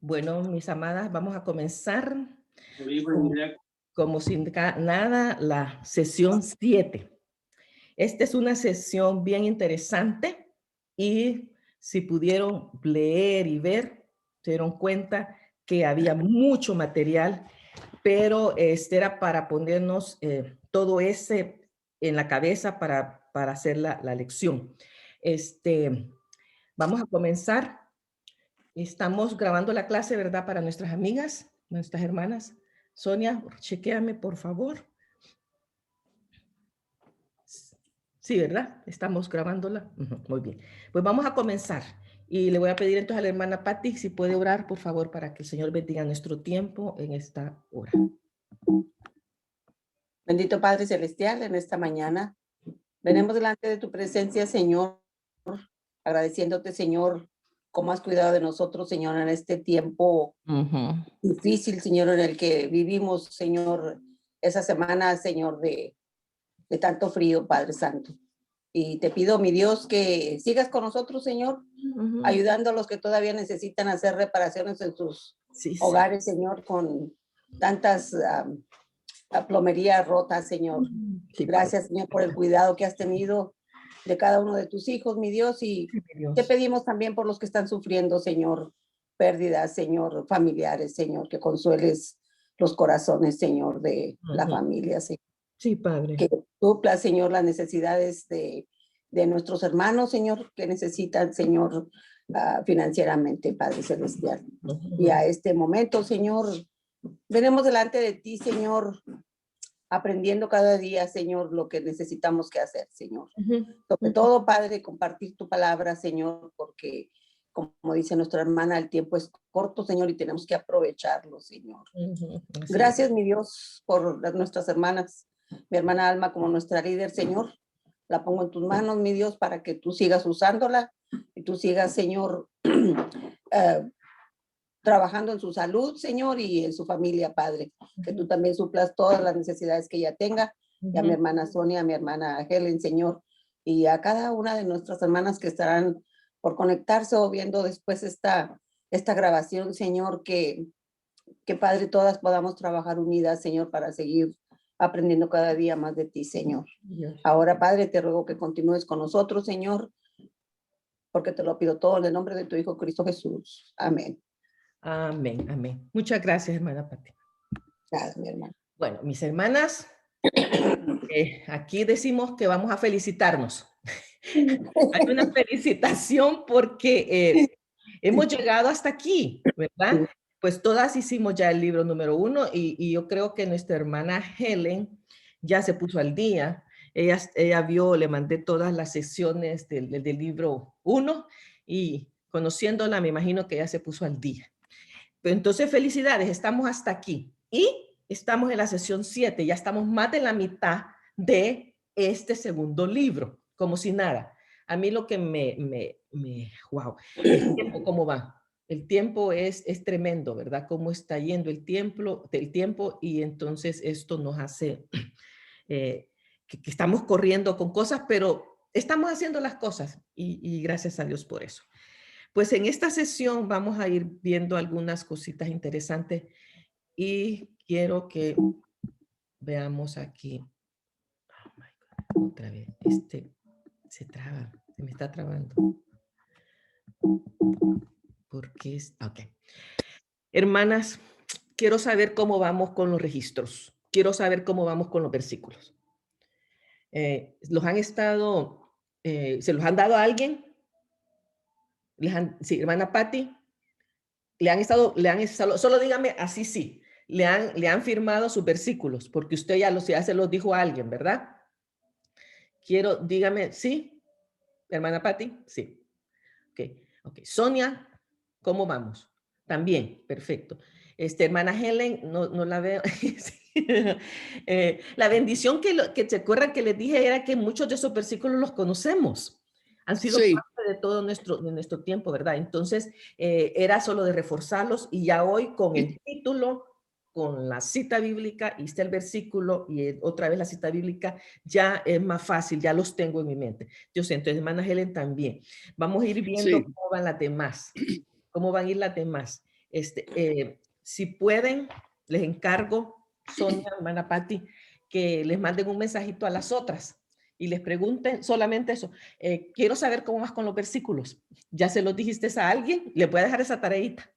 Bueno, mis amadas, vamos a comenzar como, como sin nada la sesión 7. Esta es una sesión bien interesante y si pudieron leer y ver, se dieron cuenta que había mucho material, pero este era para ponernos todo ese en la cabeza para hacer la lección. Vamos a comenzar. Estamos grabando la clase, ¿verdad? Para nuestras amigas, nuestras hermanas. Sonia, chequéame, por favor. Sí, ¿verdad? Estamos grabándola. Muy bien. Pues vamos a comenzar. Y le voy a pedir entonces a la hermana Patti si puede orar, por favor, para que el Señor bendiga nuestro tiempo en esta hora. Bendito Padre Celestial, en esta mañana venimos delante de tu presencia, Señor, agradeciéndote, Señor, cómo has cuidado de nosotros, Señor, en este tiempo difícil, Señor, en el que vivimos, Señor, esa semana, Señor, de tanto frío, Padre Santo. Y te pido, mi Dios, que sigas con nosotros, Señor, ayudando a los que todavía necesitan hacer reparaciones en sus hogares, Señor, con tantas plomería rota, Señor. Sí, Gracias, Señor, por el cuidado que has tenido de cada uno de tus hijos, mi Dios, y te pedimos también por los que están sufriendo, Señor, pérdidas, Señor, familiares, Señor, que consueles los corazones, Señor, de la familia, Señor. Sí, Padre. Que supla, Señor, las necesidades de nuestros hermanos, Señor, que necesitan, Señor, financieramente, Padre Celestial. Y a este momento, Señor, venimos delante de ti, Señor, aprendiendo cada día, Señor, lo que necesitamos que hacer, Señor. Sobre todo, Padre, compartir tu palabra, Señor, porque, como dice nuestra hermana, el tiempo es corto, Señor, y tenemos que aprovecharlo, Señor. Gracias, mi Dios, por nuestras hermanas, mi hermana Alma como nuestra líder, Señor. La pongo en tus manos, mi Dios, para que tú sigas usándola y tú sigas, Señor, trabajando en su salud, Señor, y en su familia, Padre. Que tú también suplas todas las necesidades que ella tenga. Y a mi hermana Sonia, a mi hermana Helen, Señor, y a cada una de nuestras hermanas que estarán por conectarse o viendo después esta grabación, Señor, que Padre, todas podamos trabajar unidas, Señor, para seguir aprendiendo cada día más de ti, Señor. Ahora, Padre, te ruego que continúes con nosotros, Señor, porque te lo pido todo en el nombre de tu Hijo Cristo Jesús. Amén. Amén, amén. Muchas gracias, hermana Patti. Gracias, mi hermana. Bueno, mis hermanas, aquí decimos que vamos a felicitarnos. Hay una felicitación porque hemos llegado hasta aquí, ¿verdad? Pues todas hicimos ya el libro número 1 y yo creo que nuestra hermana Helen ya se puso al día. Ella vio, le mandé todas las secciones del libro 1 y conociéndola me imagino que ya se puso al día. Pero entonces felicidades, estamos hasta aquí y estamos en la sesión 7, ya estamos más de la mitad de este segundo libro, como si nada. A mí lo que wow, el tiempo, ¿cómo va? El tiempo es tremendo, ¿verdad? Cómo está yendo el tiempo y entonces esto nos hace que estamos corriendo con cosas, pero estamos haciendo las cosas y gracias a Dios por eso. Pues en esta sesión vamos a ir viendo algunas cositas interesantes y quiero que veamos aquí. Oh my God, otra vez, se traba, se me está trabando. ¿Por qué es? Ok. Hermanas, quiero saber cómo vamos con los registros. Quiero saber cómo vamos con los versículos. ¿Los han estado, se los han dado a alguien? Sí, hermana Patti, le han estado, solo dígame así sí, le han firmado sus versículos, porque usted ya se los dijo a alguien, ¿verdad? Dígame, ¿sí? Hermana Patti, sí. Ok. Sonia, ¿cómo vamos? También, perfecto. Hermana Helen, no la veo. La bendición que se acuerdan que les dije era que muchos de esos versículos los conocemos. Han sido parte de todo nuestro tiempo, ¿verdad? Entonces, era solo de reforzarlos y ya hoy con el título, con la cita bíblica, y está el versículo y otra vez la cita bíblica, ya es más fácil, ya los tengo en mi mente. Yo sé, entonces, hermana Helen también. Vamos a ir viendo cómo van las demás, cómo van a ir las demás. Si pueden, les encargo, Sonia, hermana Patti, que les manden un mensajito a las otras y les pregunten solamente eso. Quiero saber cómo vas con los versículos. ¿Ya se los dijiste a alguien? Le voy a dejar esa tareita.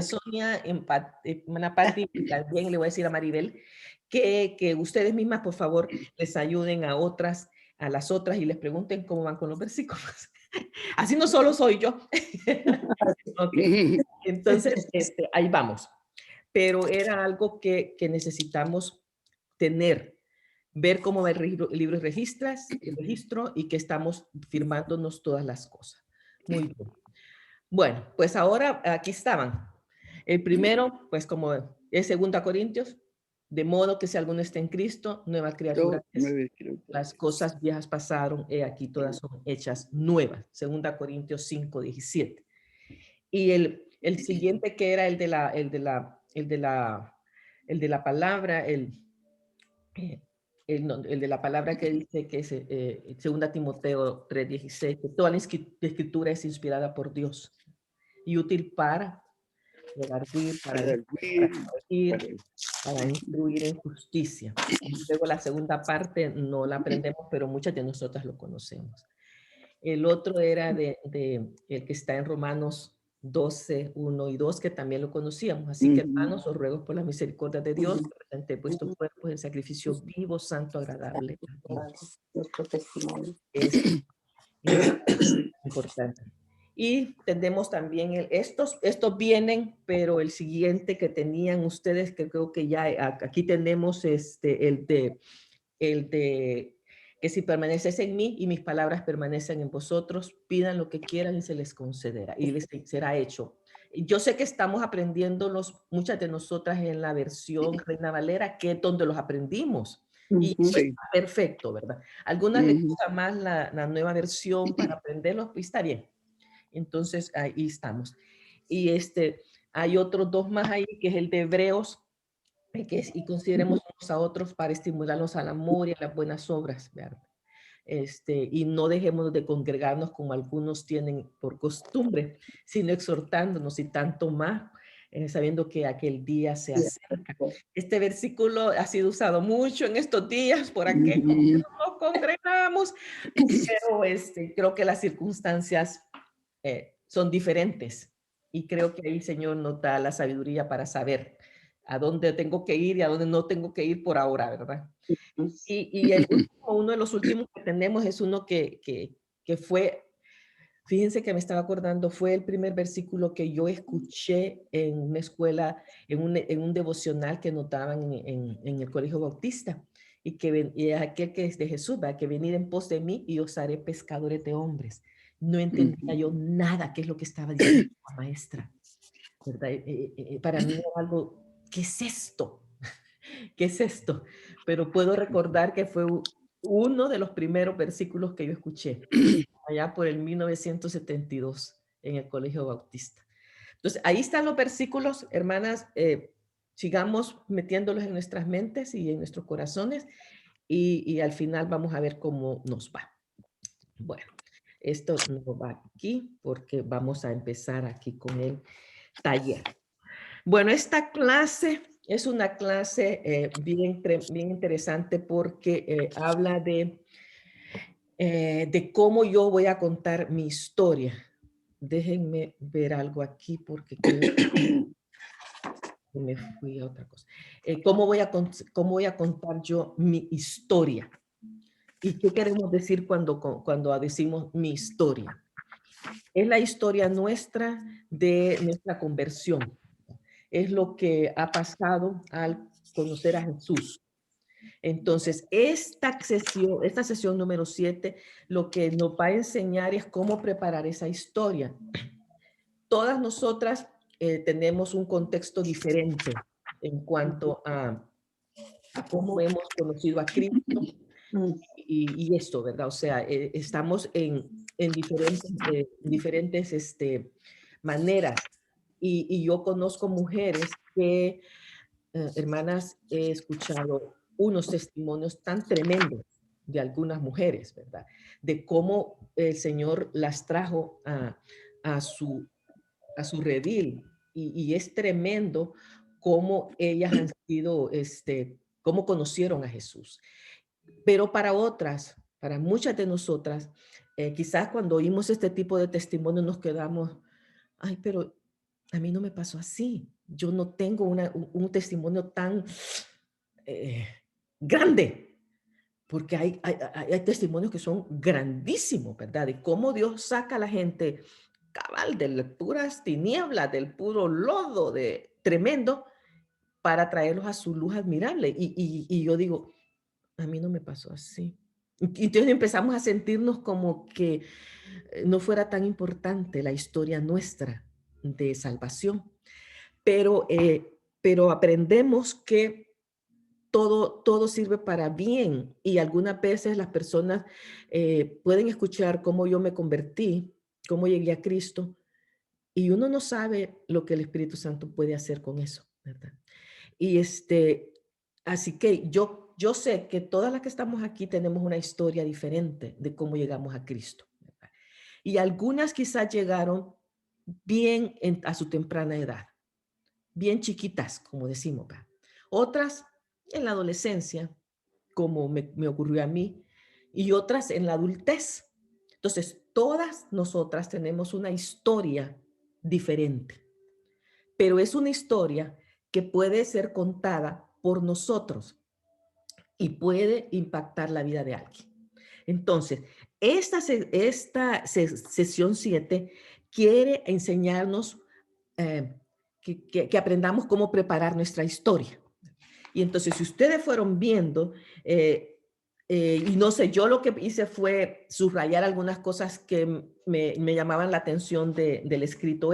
Sonia, hermana Patti, también le voy a decir a Maribel que ustedes mismas, por favor, les ayuden a las otras y les pregunten cómo van con los versículos. Así no solo soy yo. Okay. Entonces, ahí vamos. Pero era algo que necesitamos tener, ver cómo va el libro de registro y que estamos firmándonos todas las cosas. Muy bien. Bueno, pues ahora aquí estaban. El primero, pues como es 2 Corintios, de modo que si alguno está en Cristo, nueva criatura es. Las cosas viejas pasaron, aquí todas son hechas nuevas. 2 Corintios 5, 17. Y el siguiente que era el de la palabra, el de la palabra que dice que es 2 Timoteo 3:16, que toda la escritura es inspirada por Dios y útil para redarguir, para corregir, para instruir en justicia. Luego la segunda parte no la aprendemos, pero muchas de nosotras lo conocemos. El otro era el que está en Romanos 12, 1 y 2, que también lo conocíamos. Así que, hermanos, os ruego por la misericordia de Dios, que presente vuestro cuerpo en sacrificio vivo, santo, agradable a Dios. Nuestro testimonio. Es importante. Y tenemos también estos vienen, pero el siguiente que tenían ustedes, que creo que ya aquí tenemos el de que si permaneces en mí y mis palabras permanecen en vosotros, pidan lo que quieran y se les concederá y les será hecho. Yo sé que estamos aprendiéndolos, muchas de nosotras en la versión Reina Valera, que es donde los aprendimos. Y eso está perfecto, ¿verdad? Algunas les gusta más la nueva versión para aprenderlos, y está bien. Entonces, ahí estamos. Y hay otros 2 más ahí, que es el de Hebreos, y consideremos unos a otros para estimularnos al amor y a las buenas obras, ¿verdad? Y no dejemos de congregarnos como algunos tienen por costumbre, sino exhortándonos y tanto más, sabiendo que aquel día se acerca. Este versículo ha sido usado mucho en estos días por aquellos que nos congregamos, pero creo que las circunstancias son diferentes y creo que ahí el Señor nos da la sabiduría para saber a dónde tengo que ir y a dónde no tengo que ir por ahora, ¿verdad? Y uno de los últimos que tenemos es uno que fue, fíjense que me estaba acordando, fue el primer versículo que yo escuché en una escuela, en un devocional que notaban en el Colegio Bautista, y es aquel que es de Jesús, ¿verdad? Que venid en pos de mí y os haré pescadores de hombres. No entendía yo nada qué es lo que estaba diciendo la maestra, ¿verdad? Para mí era algo, ¿qué es esto? ¿Qué es esto? Pero puedo recordar que fue uno de los primeros versículos que yo escuché, allá por el 1972, en el Colegio Bautista. Entonces, ahí están los versículos, hermanas, sigamos metiéndolos en nuestras mentes y en nuestros corazones, y al final vamos a ver cómo nos va. Bueno, esto no va aquí, porque vamos a empezar aquí con el taller. Bueno, esta clase es una clase bien interesante porque habla de cómo yo voy a contar mi historia. Déjenme ver algo aquí porque creo que me fui a otra cosa. ¿Cómo voy a contar yo mi historia? ¿Y qué queremos decir cuando decimos mi historia? Es la historia nuestra de nuestra conversión. Es lo que ha pasado al conocer a Jesús. Entonces, esta sesión número 7, lo que nos va a enseñar es cómo preparar esa historia. Todas nosotras tenemos un contexto diferente en cuanto a cómo hemos conocido a Cristo y esto, ¿verdad? O sea, estamos en diferentes maneras. Y yo conozco mujeres que, hermanas, he escuchado unos testimonios tan tremendos de algunas mujeres, ¿verdad? De cómo el Señor las trajo a su redil y es tremendo cómo ellas han sido, cómo conocieron a Jesús. Pero para otras, para muchas de nosotras, quizás cuando oímos este tipo de testimonio nos quedamos, ay, pero a mí no me pasó así. Yo no tengo un testimonio tan eh, grande, porque hay testimonios que son grandísimos, ¿verdad? De cómo Dios saca a la gente cabal de las puras tinieblas, del puro lodo, de tremendo, para traerlos a su luz admirable. Y yo digo, a mí no me pasó así. Y entonces empezamos a sentirnos como que no fuera tan importante la historia nuestra de salvación. Pero aprendemos que todo sirve para bien y algunas veces las personas pueden escuchar cómo yo me convertí, cómo llegué a Cristo y uno no sabe lo que el Espíritu Santo puede hacer con eso, ¿verdad? Y así que yo sé que todas las que estamos aquí tenemos una historia diferente de cómo llegamos a Cristo, ¿verdad? Y algunas quizás llegaron bien a su temprana edad, bien chiquitas, como decimos, ¿verdad? Otras en la adolescencia, como me ocurrió a mí, y otras en la adultez. Entonces, todas nosotras tenemos una historia diferente, pero es una historia que puede ser contada por nosotros y puede impactar la vida de alguien. Entonces, esta sesión 7 quiere enseñarnos que aprendamos cómo preparar nuestra historia. Y entonces, si ustedes fueron viendo, y no sé, yo lo que hice fue subrayar algunas cosas que me llamaban la atención del escrito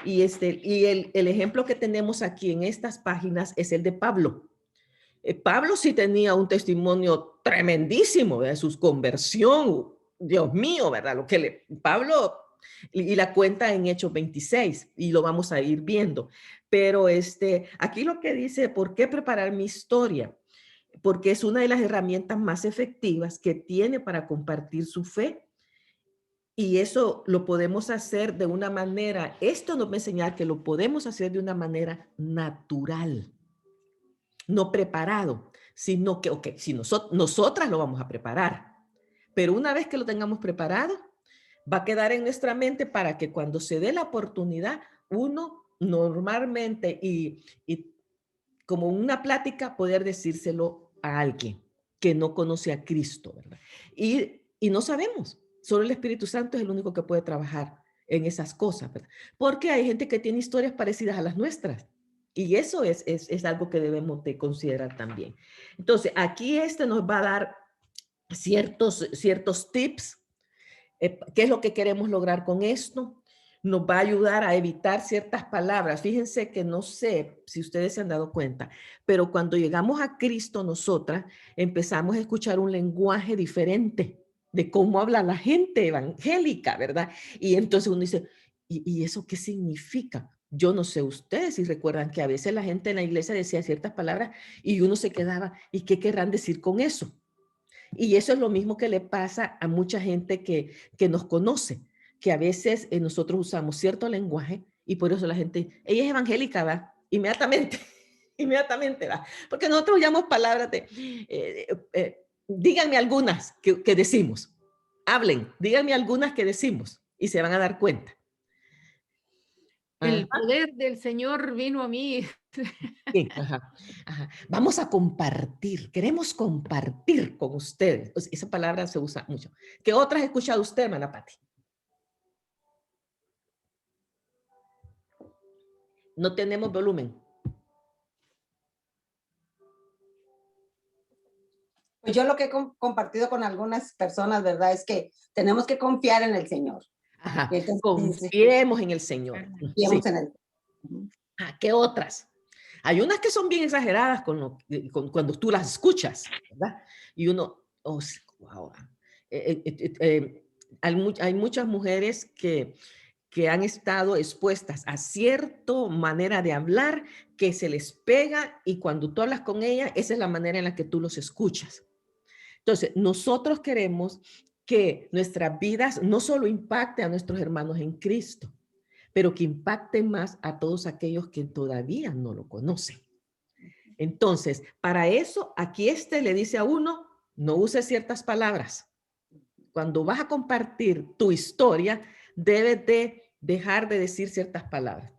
Y el ejemplo que tenemos aquí en estas páginas es el de Pablo. Pablo sí tenía un testimonio tremendísimo de su conversión. Dios mío, ¿verdad? Pablo y la cuenta en Hechos 26 y lo vamos a ir viendo. Pero aquí lo que dice, ¿por qué preparar mi historia? Porque es una de las herramientas más efectivas que tiene para compartir su fe. Y eso lo podemos hacer de una manera, esto nos va a enseñar que lo podemos hacer de una manera natural, no preparado, sino que, ok, si nosotras lo vamos a preparar, pero una vez que lo tengamos preparado, va a quedar en nuestra mente para que cuando se dé la oportunidad, uno normalmente y como una plática poder decírselo a alguien que no conoce a Cristo, ¿verdad? Y no sabemos, solo el Espíritu Santo es el único que puede trabajar en esas cosas, ¿verdad? Porque hay gente que tiene historias parecidas a las nuestras. Y eso es algo que debemos de considerar también. Entonces, aquí nos va a dar ciertos tips. ¿Qué es lo que queremos lograr con esto? Nos va a ayudar a evitar ciertas palabras. Fíjense que no sé si ustedes se han dado cuenta, pero cuando llegamos a Cristo nosotras empezamos a escuchar un lenguaje diferente de cómo habla la gente evangélica, ¿verdad? Y entonces uno dice, ¿y eso qué significa? Yo no sé ustedes si recuerdan que a veces la gente en la iglesia decía ciertas palabras y uno se quedaba, ¿y qué querrán decir con eso? Y eso es lo mismo que le pasa a mucha gente que nos conoce, que a veces nosotros usamos cierto lenguaje y por eso la gente, ella es evangélica, ¿va? Inmediatamente, inmediatamente, ¿va? Porque nosotros usamos palabras de, díganme algunas que decimos, hablen, díganme algunas que decimos y se van a dar cuenta. El poder del Señor vino a mí. Sí, ajá, ajá. Vamos a compartir, queremos compartir con ustedes. Esa palabra se usa mucho. ¿Qué otras ha escuchado usted, hermana Pati? No tenemos volumen. Pues yo lo que he compartido con algunas personas, ¿verdad? Es que tenemos que confiar en el Señor. Ajá. Entonces, Confiemos en el Señor. confiemos Sí. en él. ¿Qué otras? Hay unas que son bien exageradas cuando tú las escuchas, ¿verdad? Y uno, oh, wow. Hay muchas mujeres que han estado expuestas a cierta manera de hablar que se les pega y cuando tú hablas con ella, esa es la manera en la que tú los escuchas. Entonces, nosotros queremos que nuestras vidas no solo impacte a nuestros hermanos en Cristo, pero que impacte más a todos aquellos que todavía no lo conocen. Entonces, para eso, aquí le dice a uno, no use ciertas palabras. Cuando vas a compartir tu historia, debes de dejar de decir ciertas palabras.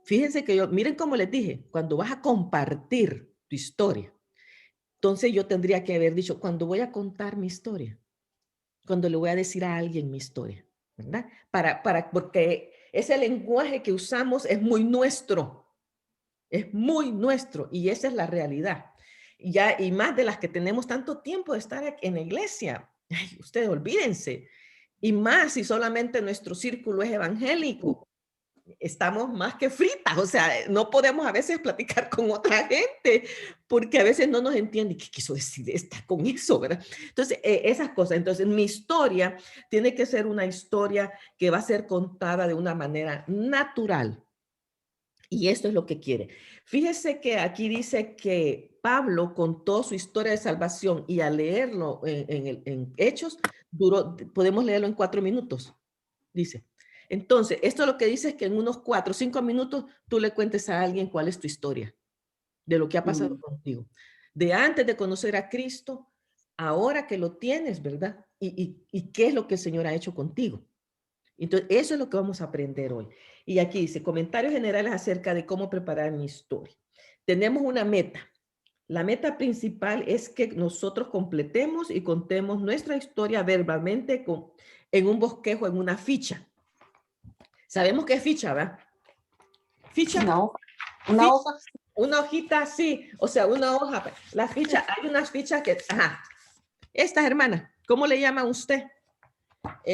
Fíjense que miren cómo les dije, cuando vas a compartir tu historia, entonces yo tendría que haber dicho, cuando voy a contar mi historia, cuando le voy a decir a alguien mi historia, ¿verdad? Porque ese lenguaje que usamos es muy nuestro y esa es la realidad. Y más de las que tenemos tanto tiempo de estar en la iglesia. Ay, ustedes olvídense. Y más si solamente nuestro círculo es evangélico. Estamos más que fritas, o sea, no podemos a veces platicar con otra gente porque a veces no nos entiende. ¿Qué quiso decir esta con eso, verdad? Entonces, esas cosas. Entonces, mi historia tiene que ser una historia que va a ser contada de una manera natural. Y esto es lo que quiere. Fíjese que aquí dice que Pablo contó su historia de salvación y al leerlo en Hechos, podemos leerlo en 4 minutos, dice. Entonces, esto lo que dice es que en unos 4 o 5 minutos tú le cuentes a alguien cuál es tu historia, de lo que ha pasado contigo. De antes de conocer a Cristo, ahora que lo tienes, ¿verdad? Y qué es lo que el Señor ha hecho contigo. Entonces, eso es lo que vamos a aprender hoy. Y aquí dice, comentarios generales acerca de cómo preparar mi historia. Tenemos una meta. La meta principal es que nosotros completemos y contemos nuestra historia verbalmente en un bosquejo, en una ficha. Sabemos qué es ficha, ¿verdad? Ficha. No, una hoja. Una hojita, sí. O sea, una hoja. La ficha, hay unas fichas que, ajá. Estas, hermana, ¿cómo le llama usted?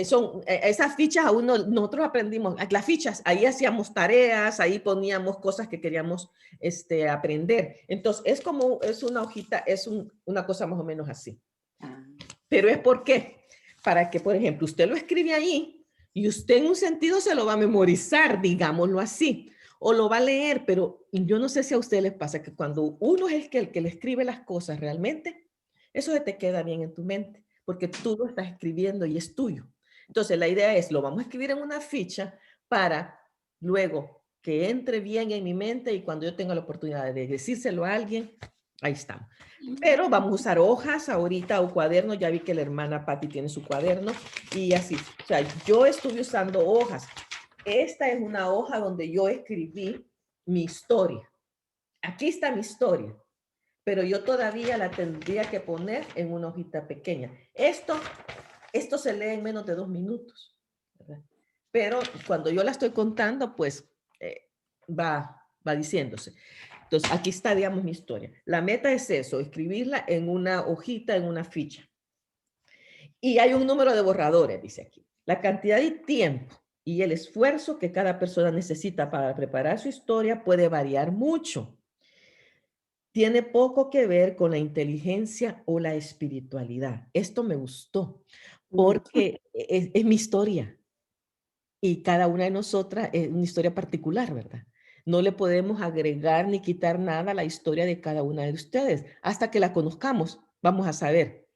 Son esas fichas nosotros aprendimos, las fichas, ahí hacíamos tareas, ahí poníamos cosas que queríamos aprender. Entonces, es una hojita, una cosa más o menos así. Pero es ¿por qué? Para que, por ejemplo, usted lo escribe ahí y usted en un sentido se lo va a memorizar, digámoslo así, o lo va a leer, pero yo no sé si a ustedes les pasa que cuando uno es el que le escribe las cosas realmente, eso se te queda bien en tu mente, porque tú lo estás escribiendo y es tuyo. Entonces, la idea es, lo vamos a escribir en una ficha para luego que entre bien en mi mente y cuando yo tenga la oportunidad de decírselo a alguien, ahí estamos. Pero vamos a usar hojas ahorita o cuadernos. Ya vi que la hermana Patti tiene su cuaderno y así. O sea, yo estuve usando hojas. Esta es una hoja donde yo escribí mi historia. Aquí está mi historia, pero yo todavía la tendría que poner en una hojita pequeña. Esto se lee en menos de 2 minutos, ¿verdad? Pero cuando yo la estoy contando, pues va diciéndose. Entonces, aquí está, digamos, mi historia. La meta es eso, escribirla en una hojita, en una ficha. Y hay un número de borradores, dice aquí. La cantidad de tiempo y el esfuerzo que cada persona necesita para preparar su historia puede variar mucho. Tiene poco que ver con la inteligencia o la espiritualidad. Esto me gustó porque es mi historia y cada una de nosotras es una historia particular, ¿verdad? No le podemos agregar ni quitar nada a la historia de cada una de ustedes. Hasta que la conozcamos, vamos a saber.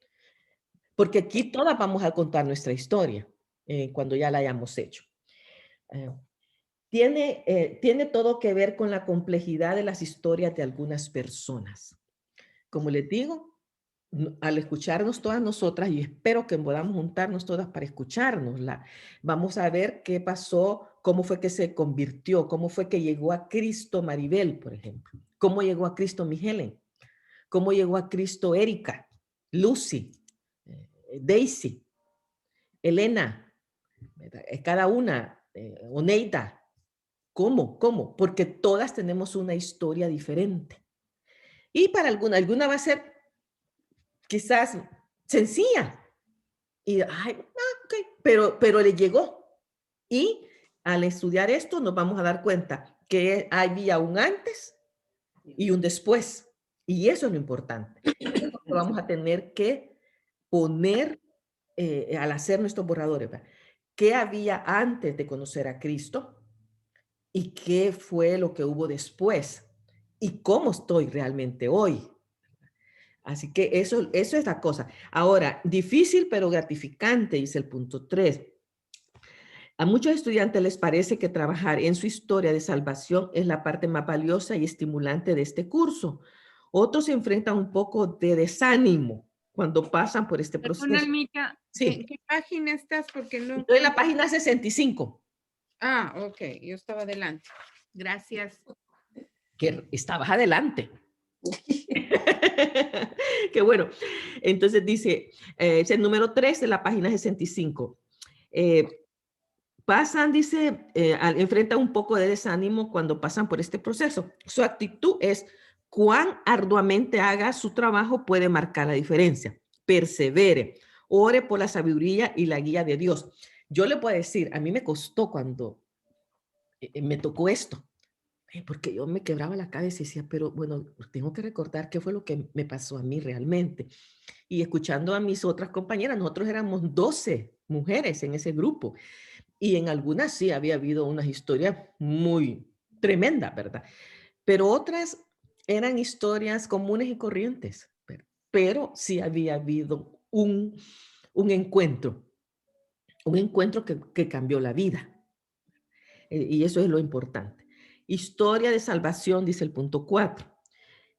Porque aquí todas vamos a contar nuestra historia cuando ya la hayamos hecho. Tiene todo que ver con la complejidad de las historias de algunas personas. Como les digo, al escucharnos todas nosotras, y espero que podamos juntarnos todas para escuchárnosla, vamos a ver qué pasó, cómo fue que se convirtió, cómo fue que llegó a Cristo Maribel, por ejemplo, cómo llegó a Cristo mi Helen, cómo llegó a Cristo Erika, Lucy, Daisy, Elena, cada una, Oneida. ¿Cómo? Porque todas tenemos una historia diferente. Y para alguna va a ser quizás sencilla. Y, okay, pero le llegó. Y al estudiar esto nos vamos a dar cuenta que había un antes y un después. Y eso es lo importante. Vamos a tener que poner al hacer nuestros borradores, ¿verdad? ¿Qué había antes de conocer a Cristo? ¿Y qué fue lo que hubo después? ¿Y cómo estoy realmente hoy? Así que eso es la cosa. Ahora, difícil pero gratificante, dice el punto 3. A muchos estudiantes les parece que trabajar en su historia de salvación es la parte más valiosa y estimulante de este curso. Otros se enfrentan un poco de desánimo cuando pasan por este Perdona, proceso. Almita, ¿en Sí, qué página estás? Porque no estoy en la encuentro. página 65, Ah, ok, yo estaba adelante. Gracias. que estabas adelante. Qué bueno. Entonces dice, es el número 3 de la página 65. Pasan, dice, enfrentan un poco de desánimo cuando pasan por este proceso. Su actitud es cuán arduamente haga su trabajo puede marcar la diferencia. Persevere, ore por la sabiduría y la guía de Dios. Yo le puedo decir, a mí me costó cuando me tocó esto, porque yo me quebraba la cabeza y decía, pero bueno, tengo que recordar qué fue lo que me pasó a mí realmente. Y escuchando a mis otras compañeras, nosotros éramos 12 mujeres en ese grupo. Y en algunas sí había habido unas historias muy tremendas, ¿verdad? Pero otras eran historias comunes y corrientes, pero sí había habido un encuentro que cambió la vida. Y eso es lo importante. Historia de salvación, dice el punto 4.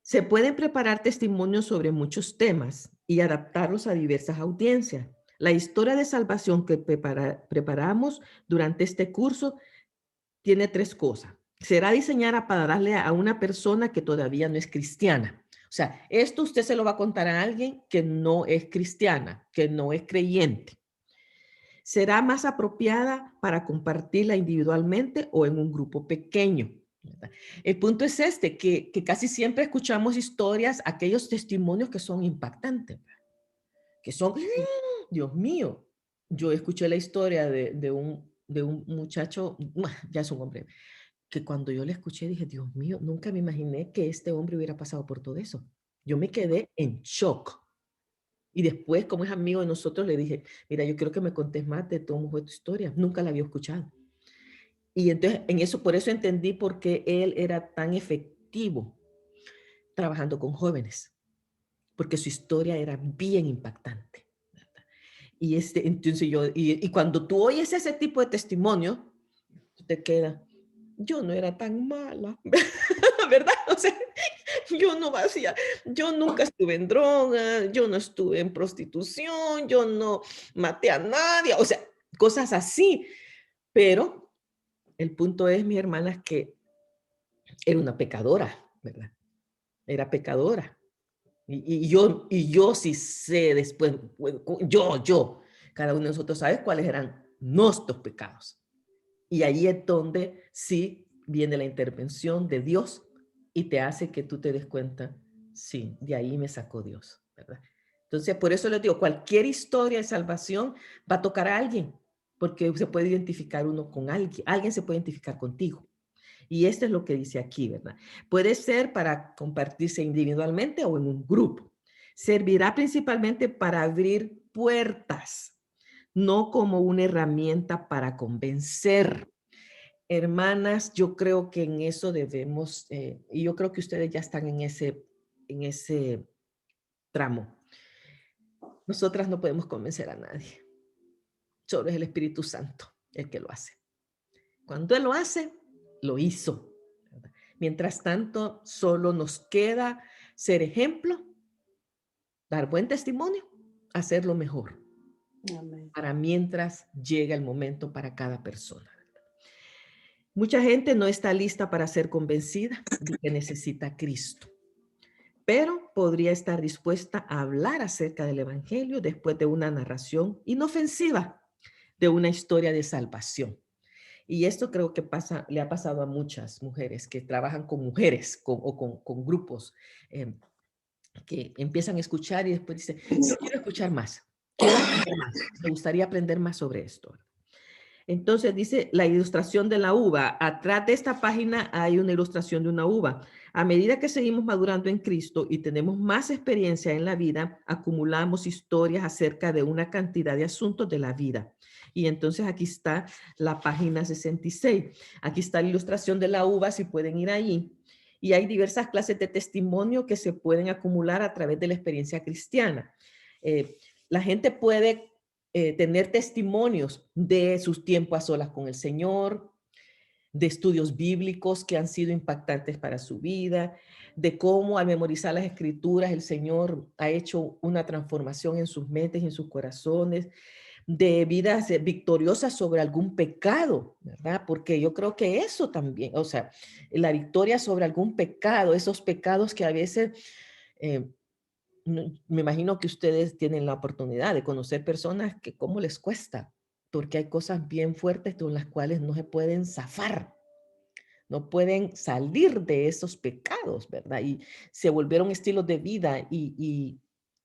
Se pueden preparar testimonios sobre muchos temas y adaptarlos a diversas audiencias. La historia de salvación que preparamos durante este curso tiene 3 cosas. Será diseñada para darle a una persona que todavía no es cristiana. O sea, esto usted se lo va a contar a alguien que no es cristiana, que no es creyente. Será más apropiada para compartirla individualmente o en un grupo pequeño, ¿verdad? El punto es este, que casi siempre escuchamos historias, aquellos testimonios que son impactantes, que son, Dios mío, yo escuché la historia de un muchacho, ya es un hombre, que cuando yo le escuché dije, Dios mío, nunca me imaginé que este hombre hubiera pasado por todo eso. Yo me quedé en shock. Y después, como es amigo de nosotros, le dije, mira, yo quiero que me contes más de cómo fue tu historia. Nunca la había escuchado. Y entonces, por eso entendí por qué él era tan efectivo trabajando con jóvenes, porque su historia era bien impactante. Y entonces y cuando tú oyes ese tipo de testimonio, te queda, yo no era tan mala, ¿verdad? O sea, yo no hacía, yo nunca estuve en droga, yo no estuve en prostitución, yo no maté a nadie, o sea, cosas así. Pero el punto es, mi hermana, es que era una pecadora, ¿verdad? Era pecadora. Y yo sí sé después, cada uno de nosotros sabe cuáles eran nuestros pecados. Y ahí es donde sí viene la intervención de Dios y te hace que tú te des cuenta, sí, de ahí me sacó Dios, ¿verdad? Entonces, por eso les digo, cualquier historia de salvación va a tocar a alguien, porque se puede identificar uno con alguien se puede identificar contigo. Y esto es lo que dice aquí, ¿verdad? Puede ser para compartirse individualmente o en un grupo. Servirá principalmente para abrir puertas, no como una herramienta para convencer. Hermanas, yo creo que en eso debemos, y yo creo que ustedes ya están en ese tramo. Nosotras no podemos convencer a nadie. Solo es el Espíritu Santo el que lo hace. Cuando Él lo hace, lo hizo. Mientras tanto, solo nos queda ser ejemplo, dar buen testimonio, hacerlo mejor. Amén. Para mientras llega el momento para cada persona. Mucha gente no está lista para ser convencida de que necesita a Cristo, pero podría estar dispuesta a hablar acerca del Evangelio después de una narración inofensiva de una historia de salvación. Y esto creo que le ha pasado a muchas mujeres que trabajan con mujeres o con grupos que empiezan a escuchar y después dicen, yo quiero escuchar más, quiero aprender más, me gustaría aprender más sobre esto. Entonces dice la ilustración de la uva. Atrás de esta página hay una ilustración de una uva. A medida que seguimos madurando en Cristo y tenemos más experiencia en la vida, acumulamos historias acerca de una cantidad de asuntos de la vida. Y entonces aquí está la página 66. Aquí está la ilustración de la uva, si pueden ir ahí. Y hay diversas clases de testimonio que se pueden acumular a través de la experiencia cristiana. La gente puede tener testimonios de sus tiempos a solas con el Señor, de estudios bíblicos que han sido impactantes para su vida, de cómo al memorizar las escrituras el Señor ha hecho una transformación en sus mentes y en sus corazones, de vidas victoriosas sobre algún pecado, ¿verdad? Porque yo creo que eso también, o sea, la victoria sobre algún pecado, esos pecados que a veces, eh, me imagino que ustedes tienen la oportunidad de conocer personas que cómo les cuesta, porque hay cosas bien fuertes con las cuales no se pueden zafar, no pueden salir de esos pecados, ¿verdad? Y se volvieron estilos de vida y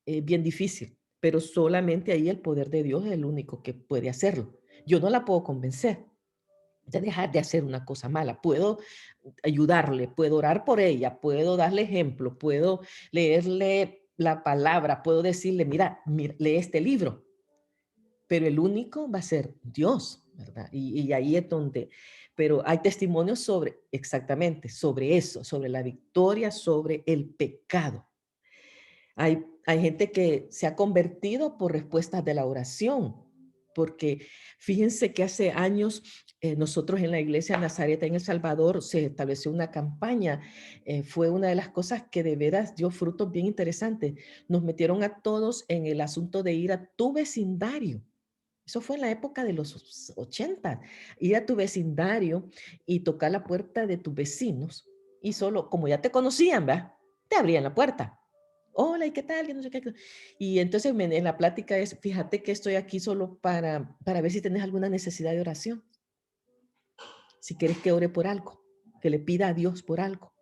bien difícil, pero solamente ahí el poder de Dios es el único que puede hacerlo. Yo no la puedo convencer de dejar de hacer una cosa mala. Puedo ayudarle, puedo orar por ella, puedo darle ejemplo, puedo leerle la palabra, puedo decirle, mira, mira, lee este libro, pero el único va a ser Dios, ¿verdad? Y ahí es donde, pero hay testimonios sobre, exactamente, sobre eso, sobre la victoria, sobre el pecado. Hay gente que se ha convertido por respuestas de la oración, porque fíjense que hace años nosotros en la iglesia Nazareta en El Salvador se estableció una campaña, fue una de las cosas que de veras dio frutos bien interesantes. Nos metieron a todos en el asunto de ir a tu vecindario. Eso fue en la época de los 80, ir a tu vecindario y tocar la puerta de tus vecinos y solo, como ya te conocían, ¿verdad? Te abrían la puerta. Hola, ¿y qué tal? Que no sé qué. Y entonces en la plática es, fíjate que estoy aquí solo para ver si tienes alguna necesidad de oración. Si quieres que ore por algo, que le pida a Dios por algo.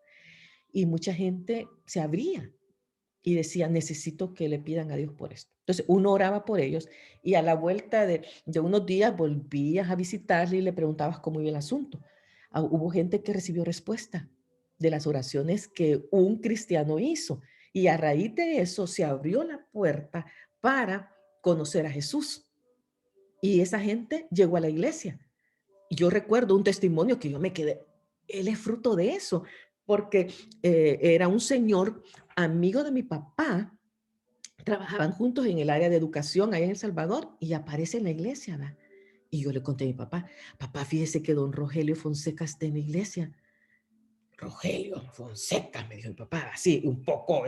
Y mucha gente se abría y decía, necesito que le pidan a Dios por esto. Entonces uno oraba por ellos y a la vuelta de unos días volvías a visitarle y le preguntabas cómo iba el asunto. Hubo gente que recibió respuesta de las oraciones que un cristiano hizo y a raíz de eso se abrió la puerta para conocer a Jesús. Y esa gente llegó a la iglesia. Y yo recuerdo un testimonio que yo me quedé, él es fruto de eso, porque era un señor amigo de mi papá, trabajaban juntos en el área de educación allá en El Salvador y aparece en la iglesia, ¿verdad? Y yo le conté a mi papá, papá, fíjese que don Rogelio Fonseca está en la iglesia. Rogelio Fonseca, me dijo mi papá, así un poco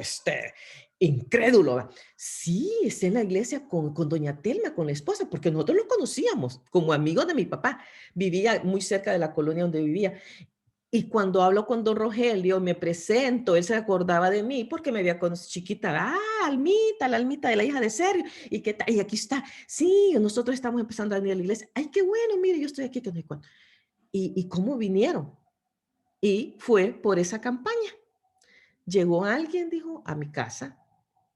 incrédulo. ¿Verdad? Sí, está en la iglesia con doña Telma, con la esposa, porque nosotros lo conocíamos como amigo de mi papá. Vivía muy cerca de la colonia donde vivía. Y cuando hablo con don Rogelio, me presento, él se acordaba de mí porque me había conocido chiquita. Ah, Almita, la Almita de la hija de Sergio. ¿Y qué tal? Y aquí está. Sí, nosotros estamos empezando a venir a la iglesia. Ay, qué bueno, mire, yo estoy aquí. Que no sé cuándo. ¿Y cómo vinieron? Y fue por esa campaña. Llegó alguien, dijo, a mi casa,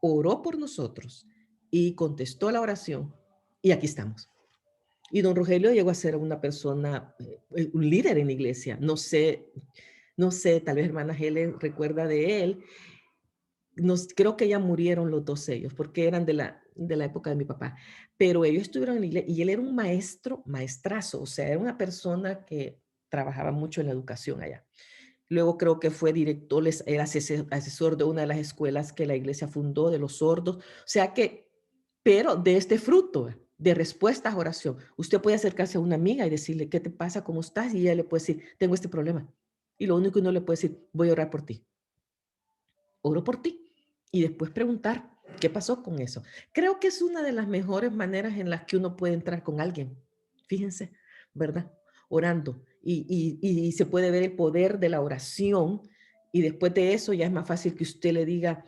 oró por nosotros y contestó la oración. Y aquí estamos. Y don Rogelio llegó a ser una persona, un líder en la iglesia. No sé, tal vez hermana Helen recuerda de él. Creo que ya murieron los dos ellos, porque eran de la época de mi papá. Pero ellos estuvieron en la iglesia y él era un maestro, maestrazo, o sea, era una persona que trabajaba mucho en la educación allá. Luego creo que fue director, era asesor de una de las escuelas que la iglesia fundó, de los sordos. O sea que, pero de este fruto, de respuestas a oración, usted puede acercarse a una amiga y decirle, ¿qué te pasa? ¿Cómo estás? Y ella le puede decir, tengo este problema. Y lo único que uno le puede decir, voy a orar por ti. Oro por ti. Y después preguntar, ¿qué pasó con eso? Creo que es una de las mejores maneras en las que uno puede entrar con alguien. Fíjense, ¿verdad? Orando. Y se puede ver el poder de la oración. Y después de eso ya es más fácil que usted le diga,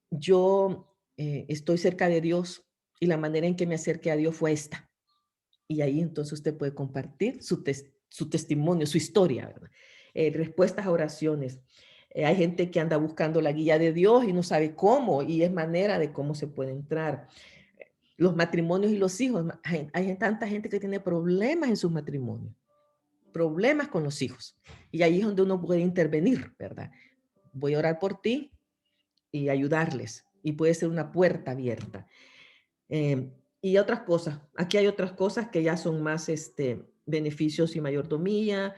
yo estoy cerca de Dios y la manera en que me acerqué a Dios fue esta. Y ahí entonces usted puede compartir su testimonio, su historia, ¿verdad? Respuestas a oraciones. Hay gente que anda buscando la guía de Dios y no sabe cómo, y es manera de cómo se puede entrar. Los matrimonios y los hijos. Hay tanta gente que tiene problemas en sus matrimonios, problemas con los hijos. Y ahí es donde uno puede intervenir, ¿verdad? Voy a orar por ti y ayudarles. Y puede ser una puerta abierta. Y otras cosas. Aquí hay otras cosas que ya son más beneficios y mayordomía,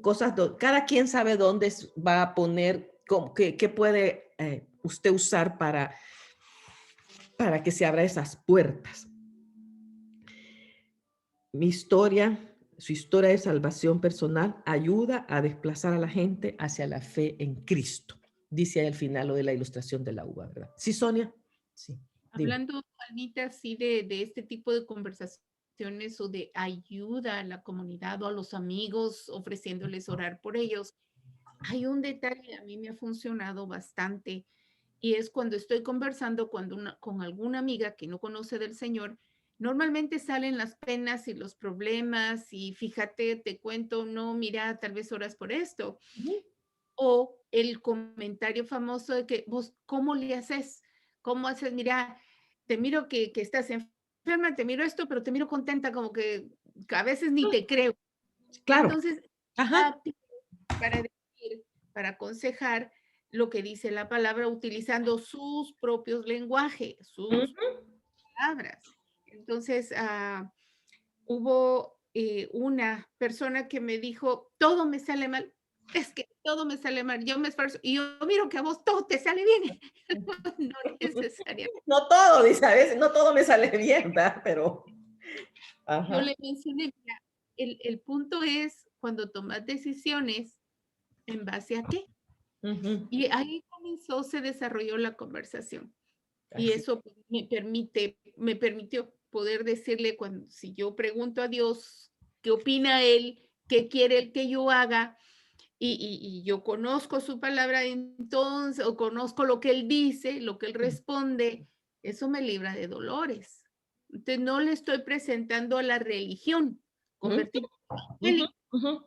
cosas, cada quien sabe dónde va a poner, qué puede usted usar para que se abra esas puertas. mi historia, su historia de salvación personal, ayuda a desplazar a la gente hacia la fe en Cristo. Dice ahí al final lo de la ilustración de la uva, ¿verdad? Sí, Sonia. Sí. Dime. Hablando, Anita, sí, de este tipo de conversaciones o de ayuda a la comunidad o a los amigos, ofreciéndoles orar por ellos. Hay un detalle, a mí me ha funcionado bastante, y es cuando estoy conversando con alguna amiga que no conoce del Señor, normalmente salen las penas y los problemas y fíjate, te cuento, no, mira, tal vez oras por esto. Ujú. O el comentario famoso de que vos, ¿cómo le haces? ¿Cómo haces? Mira, te miro que estás enferma, te miro esto, pero te miro contenta, como que a veces ni te creo. Claro. Entonces, Ajá. táctil para decir, para aconsejar lo que dice la palabra utilizando sus propios lenguajes, sus Ujú. palabras. Entonces, hubo una persona que me dijo, todo me sale mal, es que todo me sale mal, yo me esfuerzo y yo miro que a vos todo te sale bien. No necesariamente. No todo, dice a veces, no todo me sale bien, ¿verdad? Pero, Yo ajá. le mencioné, mira, el punto es cuando tomas decisiones, ¿en base a qué? Ujú. Y ahí comenzó, se desarrolló la conversación. Y Así. eso pues, me permitió poder decirle cuando, si yo pregunto a Dios, ¿qué opina Él? ¿Qué quiere Él que yo haga? Y yo conozco su palabra entonces, o conozco lo que Él dice, lo que Él responde, eso me libra de dolores. Entonces no le estoy presentando a la religión, Ujú, convertirme en ujú, evangélico. ujú.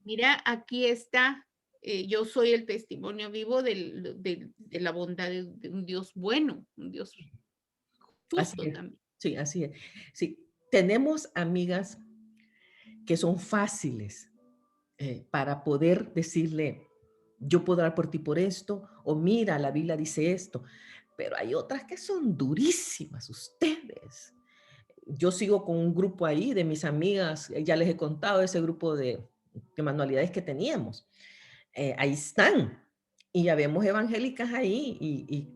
Mira, aquí está, yo soy el testimonio vivo de la bondad de un Dios bueno, un Dios Así justo es. también. Sí, así es. Sí, tenemos amigas que son fáciles para poder decirle, yo puedo orar por ti por esto, o mira, la Biblia dice esto, pero hay otras que son durísimas, ustedes. Yo sigo con un grupo ahí de mis amigas, ya les he contado ese grupo de manualidades que teníamos. Ahí están. Y ya vemos evangélicas ahí y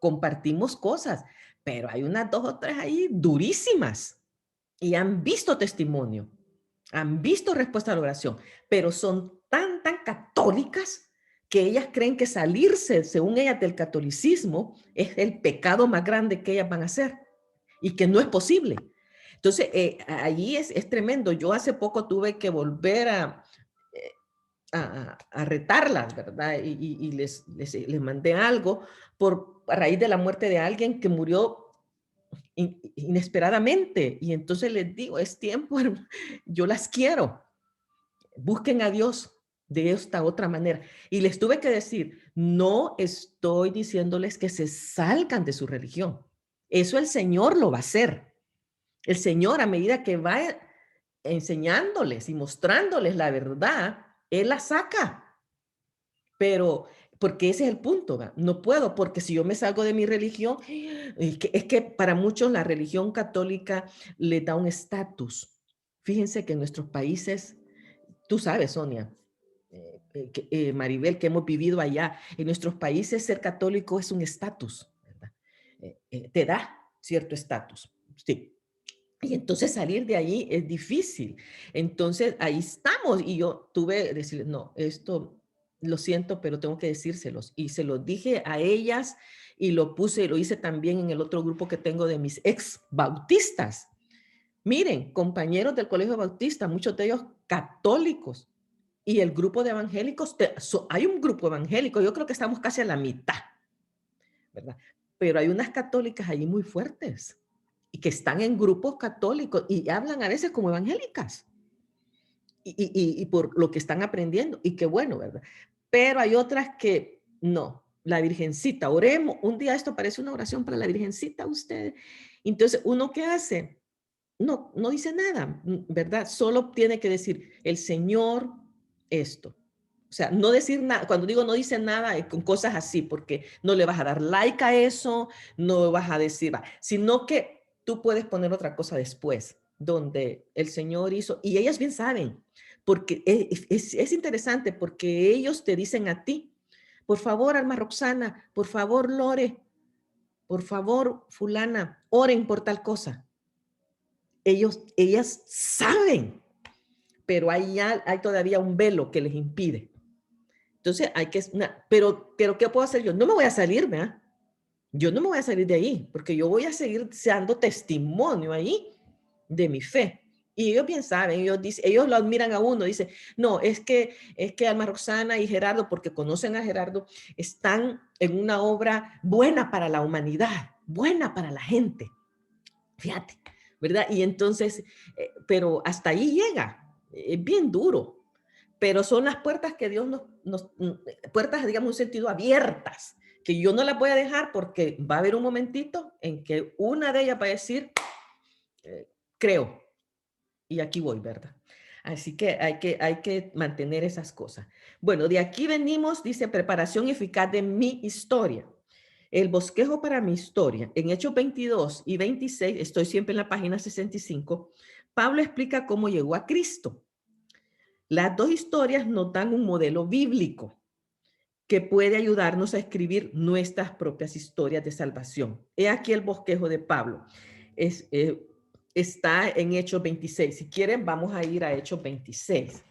compartimos cosas, pero hay unas dos o tres ahí durísimas y han visto testimonio, han visto respuesta a la oración, pero son tan católicas que ellas creen que salirse, según ellas, del catolicismo es el pecado más grande que ellas van a hacer y que no es posible. Entonces, allí es tremendo. Yo hace poco tuve que volver eh, a retarlas, ¿verdad? Y les mandé algo a raíz de la muerte de alguien que murió inesperadamente. Y entonces les digo, es tiempo, yo las quiero. Busquen a Dios de esta otra manera. Y les tuve que decir, no estoy diciéndoles que se salgan de su religión. Eso el Señor lo va a hacer. El Señor, a medida que va enseñándoles y mostrándoles la verdad, Él la saca. Pero, porque ese es el punto, ¿va? No puedo, porque si yo me salgo de mi religión, es que para muchos la religión católica le da un estatus. Fíjense que en nuestros países, tú sabes, Sonia, Maribel, que hemos vivido allá, en nuestros países ser católico es un estatus, ¿verdad? Te da cierto estatus, sí. Y entonces salir de ahí es difícil. Entonces ahí estamos y yo tuve que decirle, no, esto lo siento, pero tengo que decírselos. Y se los dije a ellas y lo puse, lo hice también en el otro grupo que tengo de mis ex bautistas. Miren, compañeros del colegio bautista, muchos de ellos católicos. Y el grupo de evangélicos, hay un grupo evangélico, yo creo que estamos casi a la mitad, ¿verdad? Pero hay unas católicas allí muy fuertes y que están en grupos católicos y hablan a veces como evangélicas y por lo que están aprendiendo y qué bueno, ¿verdad? Pero hay otras que no, la Virgencita, oremos, un día esto parece una oración para la Virgencita, ustedes. Entonces, ¿uno qué hace? No dice nada, ¿verdad? Solo tiene que decir, el Señor esto. O sea, no decir nada, cuando digo no dice nada, es con cosas así, porque no le vas a dar like a eso, no vas a decir, sino que tú puedes poner otra cosa después, donde el Señor hizo, y ellas bien saben, porque es interesante, porque ellos te dicen a ti, por favor, Alma Roxana, por favor, Lore, por favor, fulana, oren por tal cosa. ellas saben, pero hay todavía un velo que les impide. Entonces hay que, pero ¿qué puedo hacer yo? No me voy a salir, ¿verdad? Yo no me voy a salir de ahí, porque yo voy a seguir dando testimonio ahí de mi fe. Y ellos bien saben, ellos lo admiran a uno, dicen, no, es que Alma Roxana y Gerardo, porque conocen a Gerardo, están en una obra buena para la humanidad, buena para la gente. Fíjate, ¿verdad? Y entonces, pero hasta ahí llega, es bien duro, pero son las puertas que Dios puertas, digamos, en un sentido abiertas, que yo no las voy a dejar porque va a haber un momentito en que una de ellas va a decir, creo, y aquí voy, ¿verdad? Así que hay que mantener esas cosas. Bueno, de aquí venimos, dice, preparación eficaz de mi historia. El bosquejo para mi historia. En Hechos 22 y 26, estoy siempre en la página 65, Pablo explica cómo llegó a Cristo. Las dos historias nos dan un modelo bíblico que puede ayudarnos a escribir nuestras propias historias de salvación. He aquí el bosquejo de Pablo. Está en Hechos 26. Si quieren, vamos a ir a Hechos 26.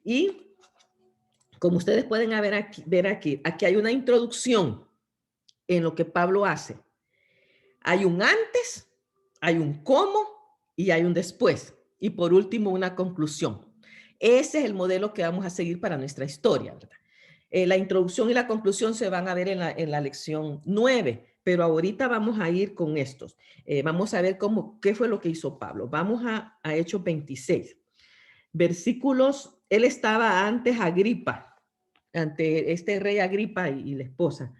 Y como ustedes pueden ver aquí hay una introducción en lo que Pablo hace. Hay un antes, hay un cómo y hay un después. Y por último, una conclusión. Ese es el modelo que vamos a seguir para nuestra historia, ¿verdad? La introducción y la conclusión se van a ver en la lección 9, pero ahorita vamos a ir con estos. Vamos a ver qué fue lo que hizo Pablo. Vamos a Hechos 26. Versículos, él estaba antes Agripa, ante este rey Agripa y la esposa.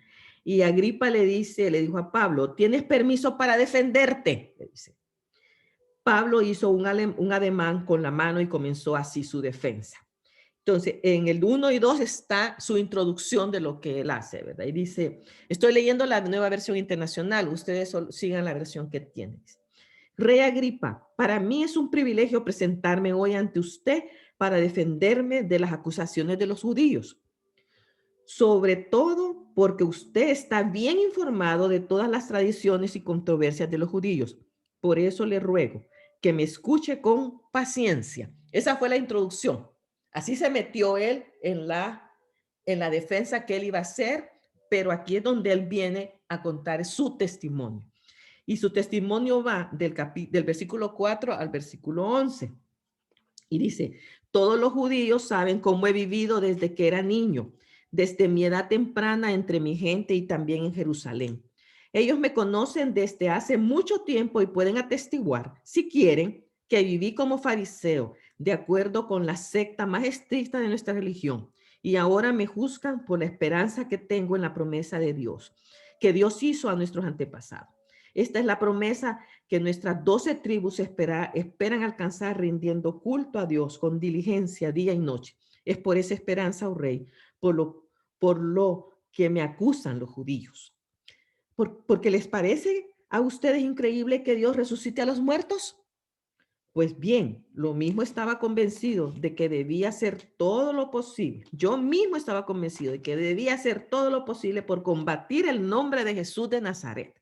Y Agripa le dijo a Pablo, ¿tienes permiso para defenderte? Le dice. Pablo hizo un ademán con la mano y comenzó así su defensa. Entonces, en el 1 y 2 está su introducción de lo que él hace, ¿verdad? Y dice, estoy leyendo la nueva versión internacional, ustedes sigan la versión que tienen. Rey Agripa, para mí es un privilegio presentarme hoy ante usted para defenderme de las acusaciones de los judíos. Sobre todo porque usted está bien informado de todas las tradiciones y controversias de los judíos. Por eso le ruego que me escuche con paciencia. Esa fue la introducción. Así se metió él en la defensa que él iba a hacer, pero aquí es donde él viene a contar su testimonio. Y su testimonio va del versículo 4 al versículo 11. Y dice, todos los judíos saben cómo he vivido desde que era niño, desde mi edad temprana entre mi gente y también en Jerusalén. Ellos me conocen desde hace mucho tiempo y pueden atestiguar, si quieren, que viví como fariseo, de acuerdo con la secta más estricta de nuestra religión. Y ahora me juzgan por la esperanza que tengo en la promesa de Dios, que Dios hizo a nuestros antepasados. Esta es la promesa que nuestras 12 tribus esperan alcanzar rindiendo culto a Dios con diligencia día y noche. Es por esa esperanza, oh rey, por lo que me acusan los judíos. ¿Porque les parece a ustedes increíble que Dios resucite a los muertos? Pues bien, lo mismo estaba convencido de que debía hacer todo lo posible. Yo mismo estaba convencido de que debía hacer todo lo posible por combatir el nombre de Jesús de Nazaret.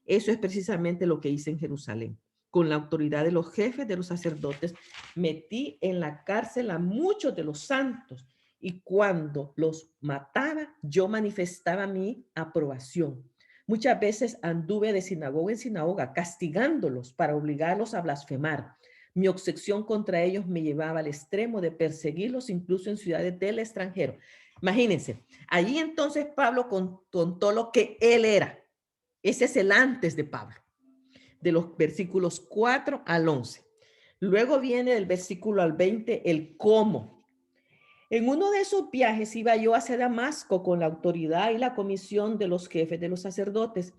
Eso es precisamente lo que hice en Jerusalén. Con la autoridad de los jefes de los sacerdotes, metí en la cárcel a muchos de los santos y cuando los mataba, yo manifestaba mi aprobación. Muchas veces anduve de sinagoga en sinagoga, castigándolos para obligarlos a blasfemar. Mi obsesión contra ellos me llevaba al extremo de perseguirlos incluso en ciudades del extranjero. Imagínense, allí entonces Pablo contó lo que él era. Ese es el antes de Pablo, de los versículos 4 al 11. Luego viene del versículo al 20 el cómo. En uno de esos viajes iba yo hacia Damasco con la autoridad y la comisión de los jefes de los sacerdotes.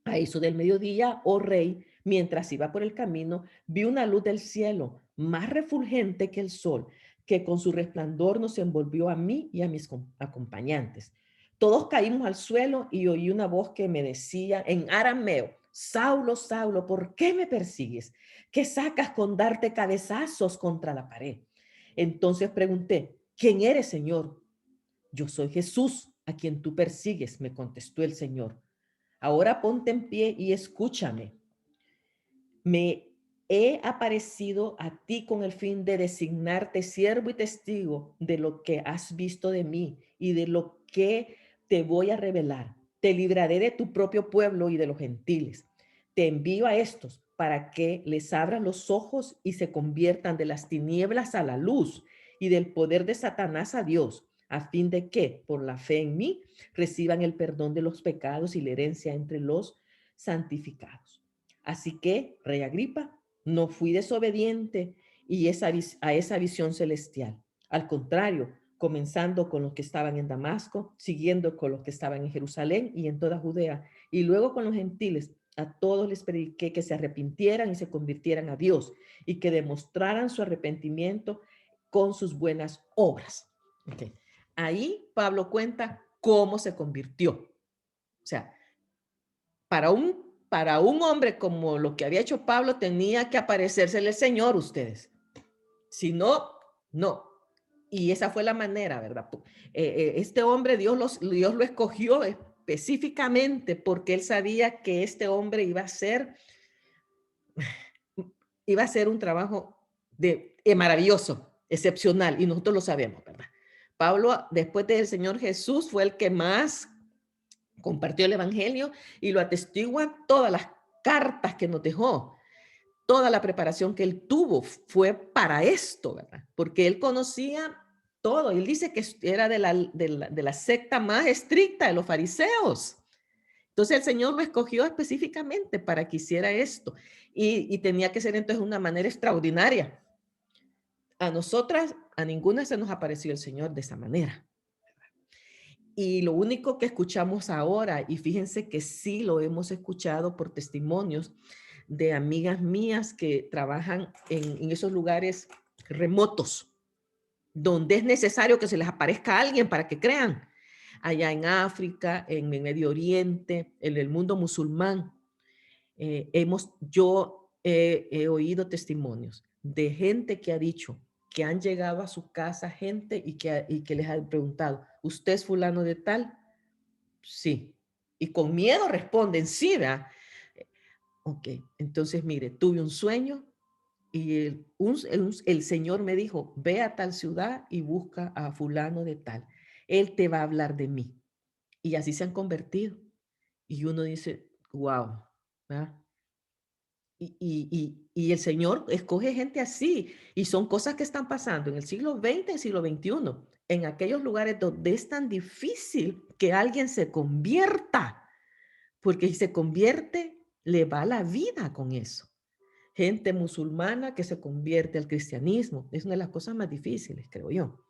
A eso del mediodía, oh rey, mientras iba por el camino, vi una luz del cielo más refulgente que el sol, que con su resplandor nos envolvió a mí y a mis acompañantes. Todos caímos al suelo y oí una voz que me decía en arameo, Saulo, Saulo, ¿por qué me persigues? ¿Qué sacas con darte cabezazos contra la pared? Entonces pregunté, ¿quién eres, Señor? Yo soy Jesús, a quien tú persigues, me contestó el Señor. Ahora ponte en pie y escúchame. me he aparecido a ti con el fin de designarte siervo y testigo de lo que has visto de mí y de lo que te voy a revelar. Te libraré de tu propio pueblo y de los gentiles. Te envío a estos para que les abran los ojos y se conviertan de las tinieblas a la luz y del poder de Satanás a Dios, a fin de que, por la fe en mí, reciban el perdón de los pecados y la herencia entre los santificados. Así que, Rey Agripa, no fui desobediente a esa visión celestial. Al contrario, comenzando con los que estaban en Damasco, siguiendo con los que estaban en Jerusalén y en toda Judea, y luego con los gentiles, a todos les prediqué que se arrepintieran y se convirtieran a Dios y que demostraran su arrepentimiento con sus buenas obras. Okay. Ahí Pablo cuenta cómo se convirtió. O sea, para un hombre como lo que había hecho Pablo, tenía que aparecérsele el Señor, ustedes. Si no, no. Y esa fue la manera, ¿verdad? Este hombre, Dios lo escogió específicamente porque él sabía que este hombre iba a hacer un trabajo maravilloso, excepcional, y nosotros lo sabemos, ¿verdad? Pablo, después del Señor Jesús, fue el que más compartió el evangelio y lo atestiguan todas las cartas que nos dejó. Toda la preparación que él tuvo fue para esto, ¿verdad? Porque él conocía todo. Él dice que era de la secta más estricta de los fariseos. Entonces el Señor lo escogió específicamente para que hiciera esto. Y tenía que ser entonces de una manera extraordinaria. A nosotras, a ninguna se nos apareció el Señor de esa manera. Y lo único que escuchamos ahora, y fíjense que sí lo hemos escuchado por testimonios de amigas mías que trabajan en esos lugares remotos, donde es necesario que se les aparezca alguien para que crean. Allá en África, en el Medio Oriente, en el mundo musulmán, yo he oído testimonios de gente que ha dicho que han llegado a su casa gente y que les han preguntado, ¿usted es fulano de tal? Sí. Y con miedo responden, sí, ¿verdad? Ok, entonces mire, tuve un sueño y el Señor me dijo, ve a tal ciudad y busca a fulano de tal. Él te va a hablar de mí. Y así se han convertido. Y uno dice, wow, ¿verdad? Y el Señor escoge gente así. Y son cosas que están pasando en el siglo XX, el siglo XXI, en aquellos lugares donde es tan difícil que alguien se convierta. Porque si se convierte, le va la vida con eso. Gente musulmana que se convierte al cristianismo. Es una de las cosas más difíciles, creo yo.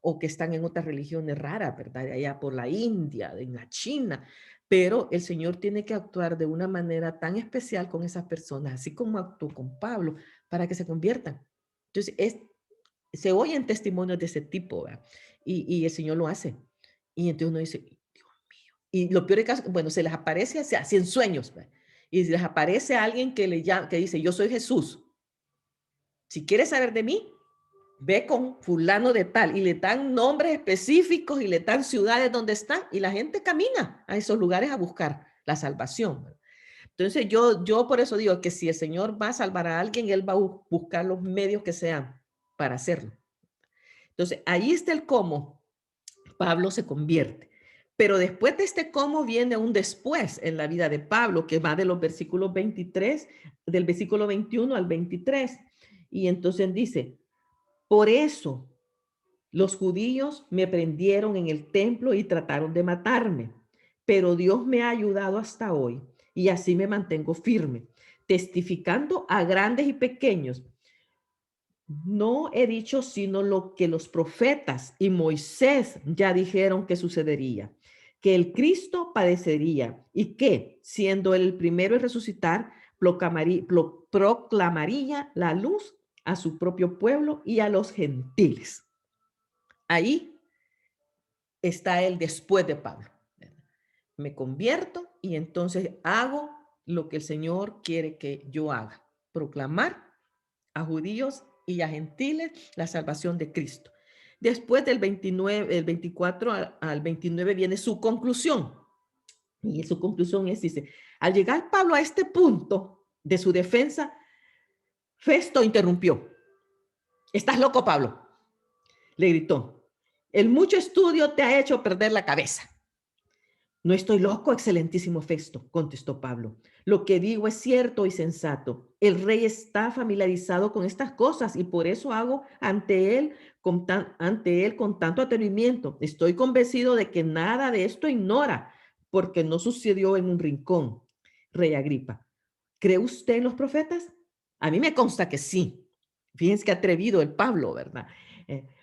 O que están en otras religiones raras, ¿verdad? Allá por la India, en la China. Pero el Señor tiene que actuar de una manera tan especial con esas personas, así como actuó con Pablo, para que se conviertan. Entonces, se oyen testimonios de ese tipo, ¿verdad? Y el Señor lo hace. Y entonces uno dice, Dios mío. Y lo peor es que, bueno, se les aparece así en sueños, ¿verdad? Y se les aparece a alguien que dice, yo soy Jesús. Si quieres saber de mí, ve con fulano de tal, y le dan nombres específicos y le dan ciudades donde están, y la gente camina a esos lugares a buscar la salvación. Entonces yo por eso digo que si el Señor va a salvar a alguien, Él va a buscar los medios que sean para hacerlo. Entonces ahí está el cómo Pablo se convierte. Pero después de este cómo viene un después en la vida de Pablo, que va de los versículos 23, del versículo 21 al 23. Y entonces dice, por eso los judíos me prendieron en el templo y trataron de matarme, pero Dios me ha ayudado hasta hoy y así me mantengo firme, testificando a grandes y pequeños. No he dicho sino lo que los profetas y Moisés ya dijeron que sucedería, que el Cristo padecería y que, siendo él el primero en resucitar, proclamaría la luz a su propio pueblo y a los gentiles. Ahí está el después de Pablo. Me convierto y entonces hago lo que el Señor quiere que yo haga, proclamar a judíos y a gentiles la salvación de Cristo. Después del 29, el 24 al 29 viene su conclusión. Y su conclusión es, dice, al llegar Pablo a este punto, de su defensa, Festo interrumpió. ¿Estás loco, Pablo?, le gritó. El mucho estudio te ha hecho perder la cabeza. No estoy loco, excelentísimo Festo, contestó Pablo. Lo que digo es cierto y sensato. El rey está familiarizado con estas cosas y por eso hago ante él con tanto atrevimiento. Estoy convencido de que nada de esto ignora, porque no sucedió en un rincón. Rey Agripa, ¿cree usted en los profetas? A mí me consta que sí. Fíjense qué atrevido el Pablo, ¿verdad?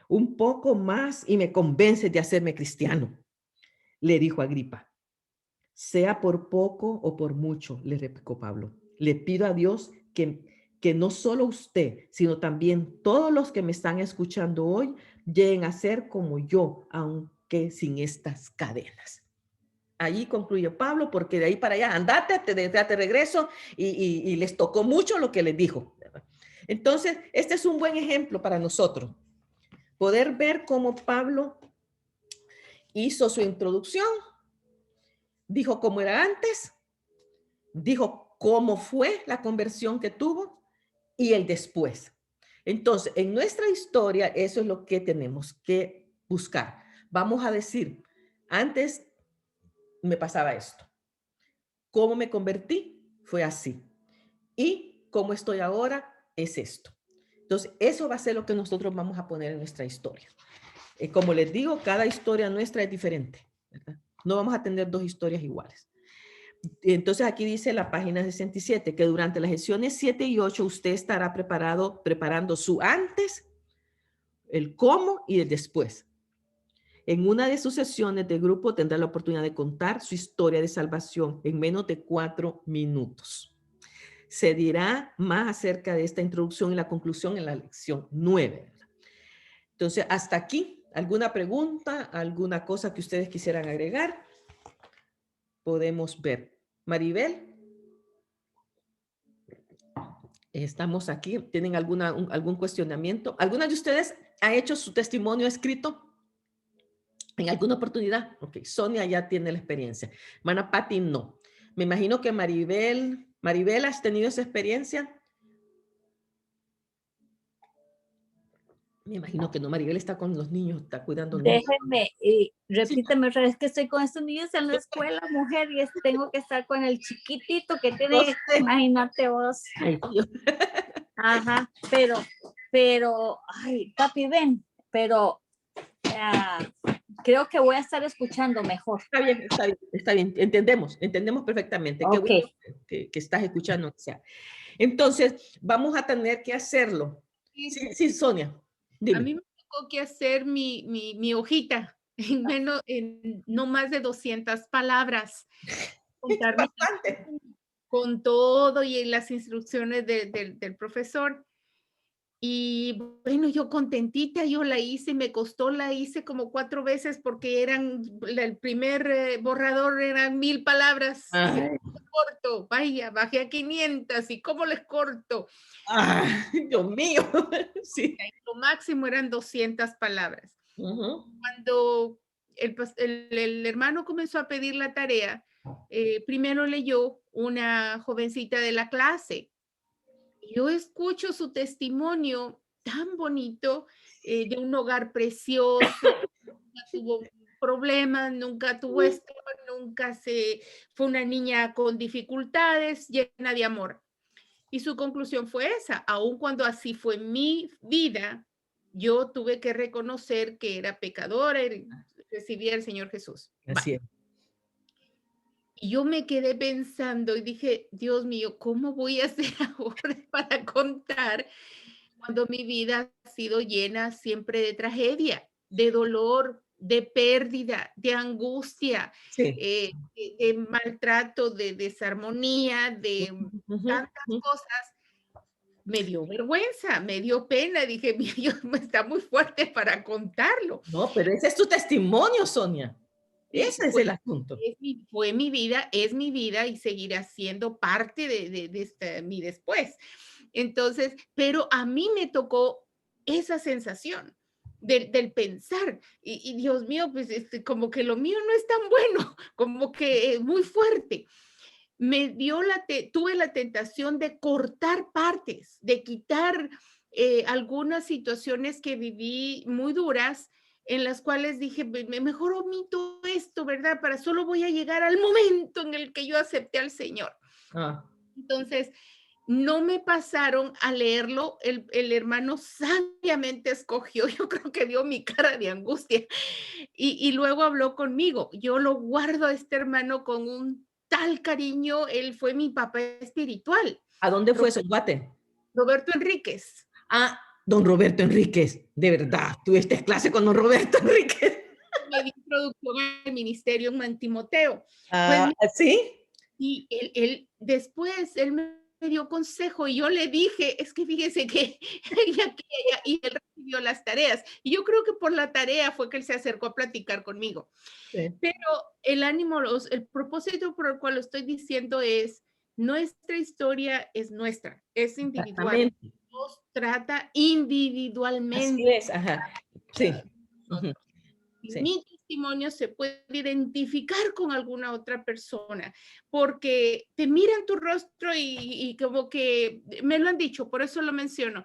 Un poco más y me convence de hacerme cristiano, le dijo Agripa. Sea por poco o por mucho, le replicó Pablo. Le pido a Dios que no solo usted, sino también todos los que me están escuchando hoy lleguen a ser como yo, aunque sin estas cadenas. Allí concluye Pablo, porque de ahí para allá, andate, te regreso, y les tocó mucho lo que les dijo. Entonces, este es un buen ejemplo para nosotros. Poder ver cómo Pablo hizo su introducción, dijo cómo era antes, dijo cómo fue la conversión que tuvo y el después. Entonces, en nuestra historia, eso es lo que tenemos que buscar. Vamos a decir, antes me pasaba esto. ¿Cómo me convertí? Fue así. Y cómo estoy ahora es esto. Entonces, eso va a ser lo que nosotros vamos a poner en nuestra historia. Como les digo, cada historia nuestra es diferente, ¿verdad? No vamos a tener dos historias iguales. Entonces aquí dice la página 67 que durante las sesiones 7 y 8 usted estará preparando su antes, el cómo y el después. En una de sus sesiones de grupo tendrá la oportunidad de contar su historia de salvación en menos de 4 minutos. Se dirá más acerca de esta introducción y la conclusión en la lección 9. Entonces, hasta aquí, ¿alguna pregunta, alguna cosa que ustedes quisieran agregar? Podemos ver. Maribel. Estamos aquí. ¿Tienen algún cuestionamiento? ¿Alguna de ustedes ha hecho su testimonio escrito en alguna oportunidad? Ok, Sonia ya tiene la experiencia. Hermana Patti, no. Me imagino que Maribel, ¿has tenido esa experiencia? Me imagino que no. Maribel está con los niños, está cuidando a los niños. Déjenme, repíteme otra vez que estoy con estos niños en la escuela, mujer, y tengo que estar con el chiquitito que tiene, imagínate vos. Ay, Dios. Ajá, ay, papi, ven, pero creo que voy a estar escuchando mejor. Está bien, entendemos perfectamente. Qué bueno que estás escuchando. O sea. Entonces, vamos a tener que hacerlo. Sí, Sonia, dime. A mí me tocó que hacer mi hojita en no más de 200 palabras. Con todo y las instrucciones del profesor. Y bueno, yo contentita, yo la hice, me costó, la hice como 4 veces porque el primer borrador eran 1000 palabras. Corto, vaya, bajé a 500 y ¿cómo les corto? Ay, Dios mío. Sí. Lo máximo eran 200 palabras. Cuando el hermano comenzó a pedir la tarea, primero leyó una jovencita de la clase. Yo escucho su testimonio tan bonito, de un hogar precioso, nunca tuvo problemas, nunca tuvo esto, nunca fue una niña con dificultades, llena de amor. Y su conclusión fue esa, aun cuando así fue mi vida, yo tuve que reconocer que era pecadora y recibí al Señor Jesús. Así es. Y yo me quedé pensando y dije, Dios mío, ¿cómo voy a hacer ahora para contar cuando mi vida ha sido llena siempre de tragedia, de dolor, de pérdida, de angustia, Sí. de maltrato, de desarmonía, de tantas cosas? Me dio vergüenza, me dio pena, dije, Dios, está muy fuerte para contarlo. No, pero ese es tu testimonio, Sonia. Ese es el asunto. Fue mi vida, es mi vida y seguirá siendo parte de mi después. Entonces, pero a mí me tocó esa sensación del pensar, y Dios mío, pues como que lo mío no es tan bueno, como que muy fuerte. tuve la tentación de cortar partes, de quitar algunas situaciones que viví muy duras, en las cuales dije, mejor omito esto, ¿verdad? Solo voy a llegar al momento en el que yo acepté al Señor. Ah. Entonces, no me pasaron a leerlo, el hermano sabiamente escogió, yo creo que vio mi cara de angustia y luego habló conmigo. Yo lo guardo a este hermano con un tal cariño, él fue mi papá espiritual. ¿A dónde fue eso, en Guate? Roberto Enríquez. Ah, don Roberto Enríquez, de verdad, tuviste clase con don Roberto Enríquez. Me dio introducción al ministerio en Timoteo. Ah, ¿sí? Y después, él me dio consejo y yo le dije, es que fíjese que y él recibió las tareas. Y yo creo que por la tarea fue que él se acercó a platicar conmigo. Sí. Pero el propósito por el cual lo estoy diciendo es, nuestra historia es nuestra, es individual. Exactamente. Nos trata individualmente. Así es, ajá. Sí. Nosotros. Sí. Mi testimonio se puede identificar con alguna otra persona porque te miran tu rostro y como que me lo han dicho, por eso lo menciono,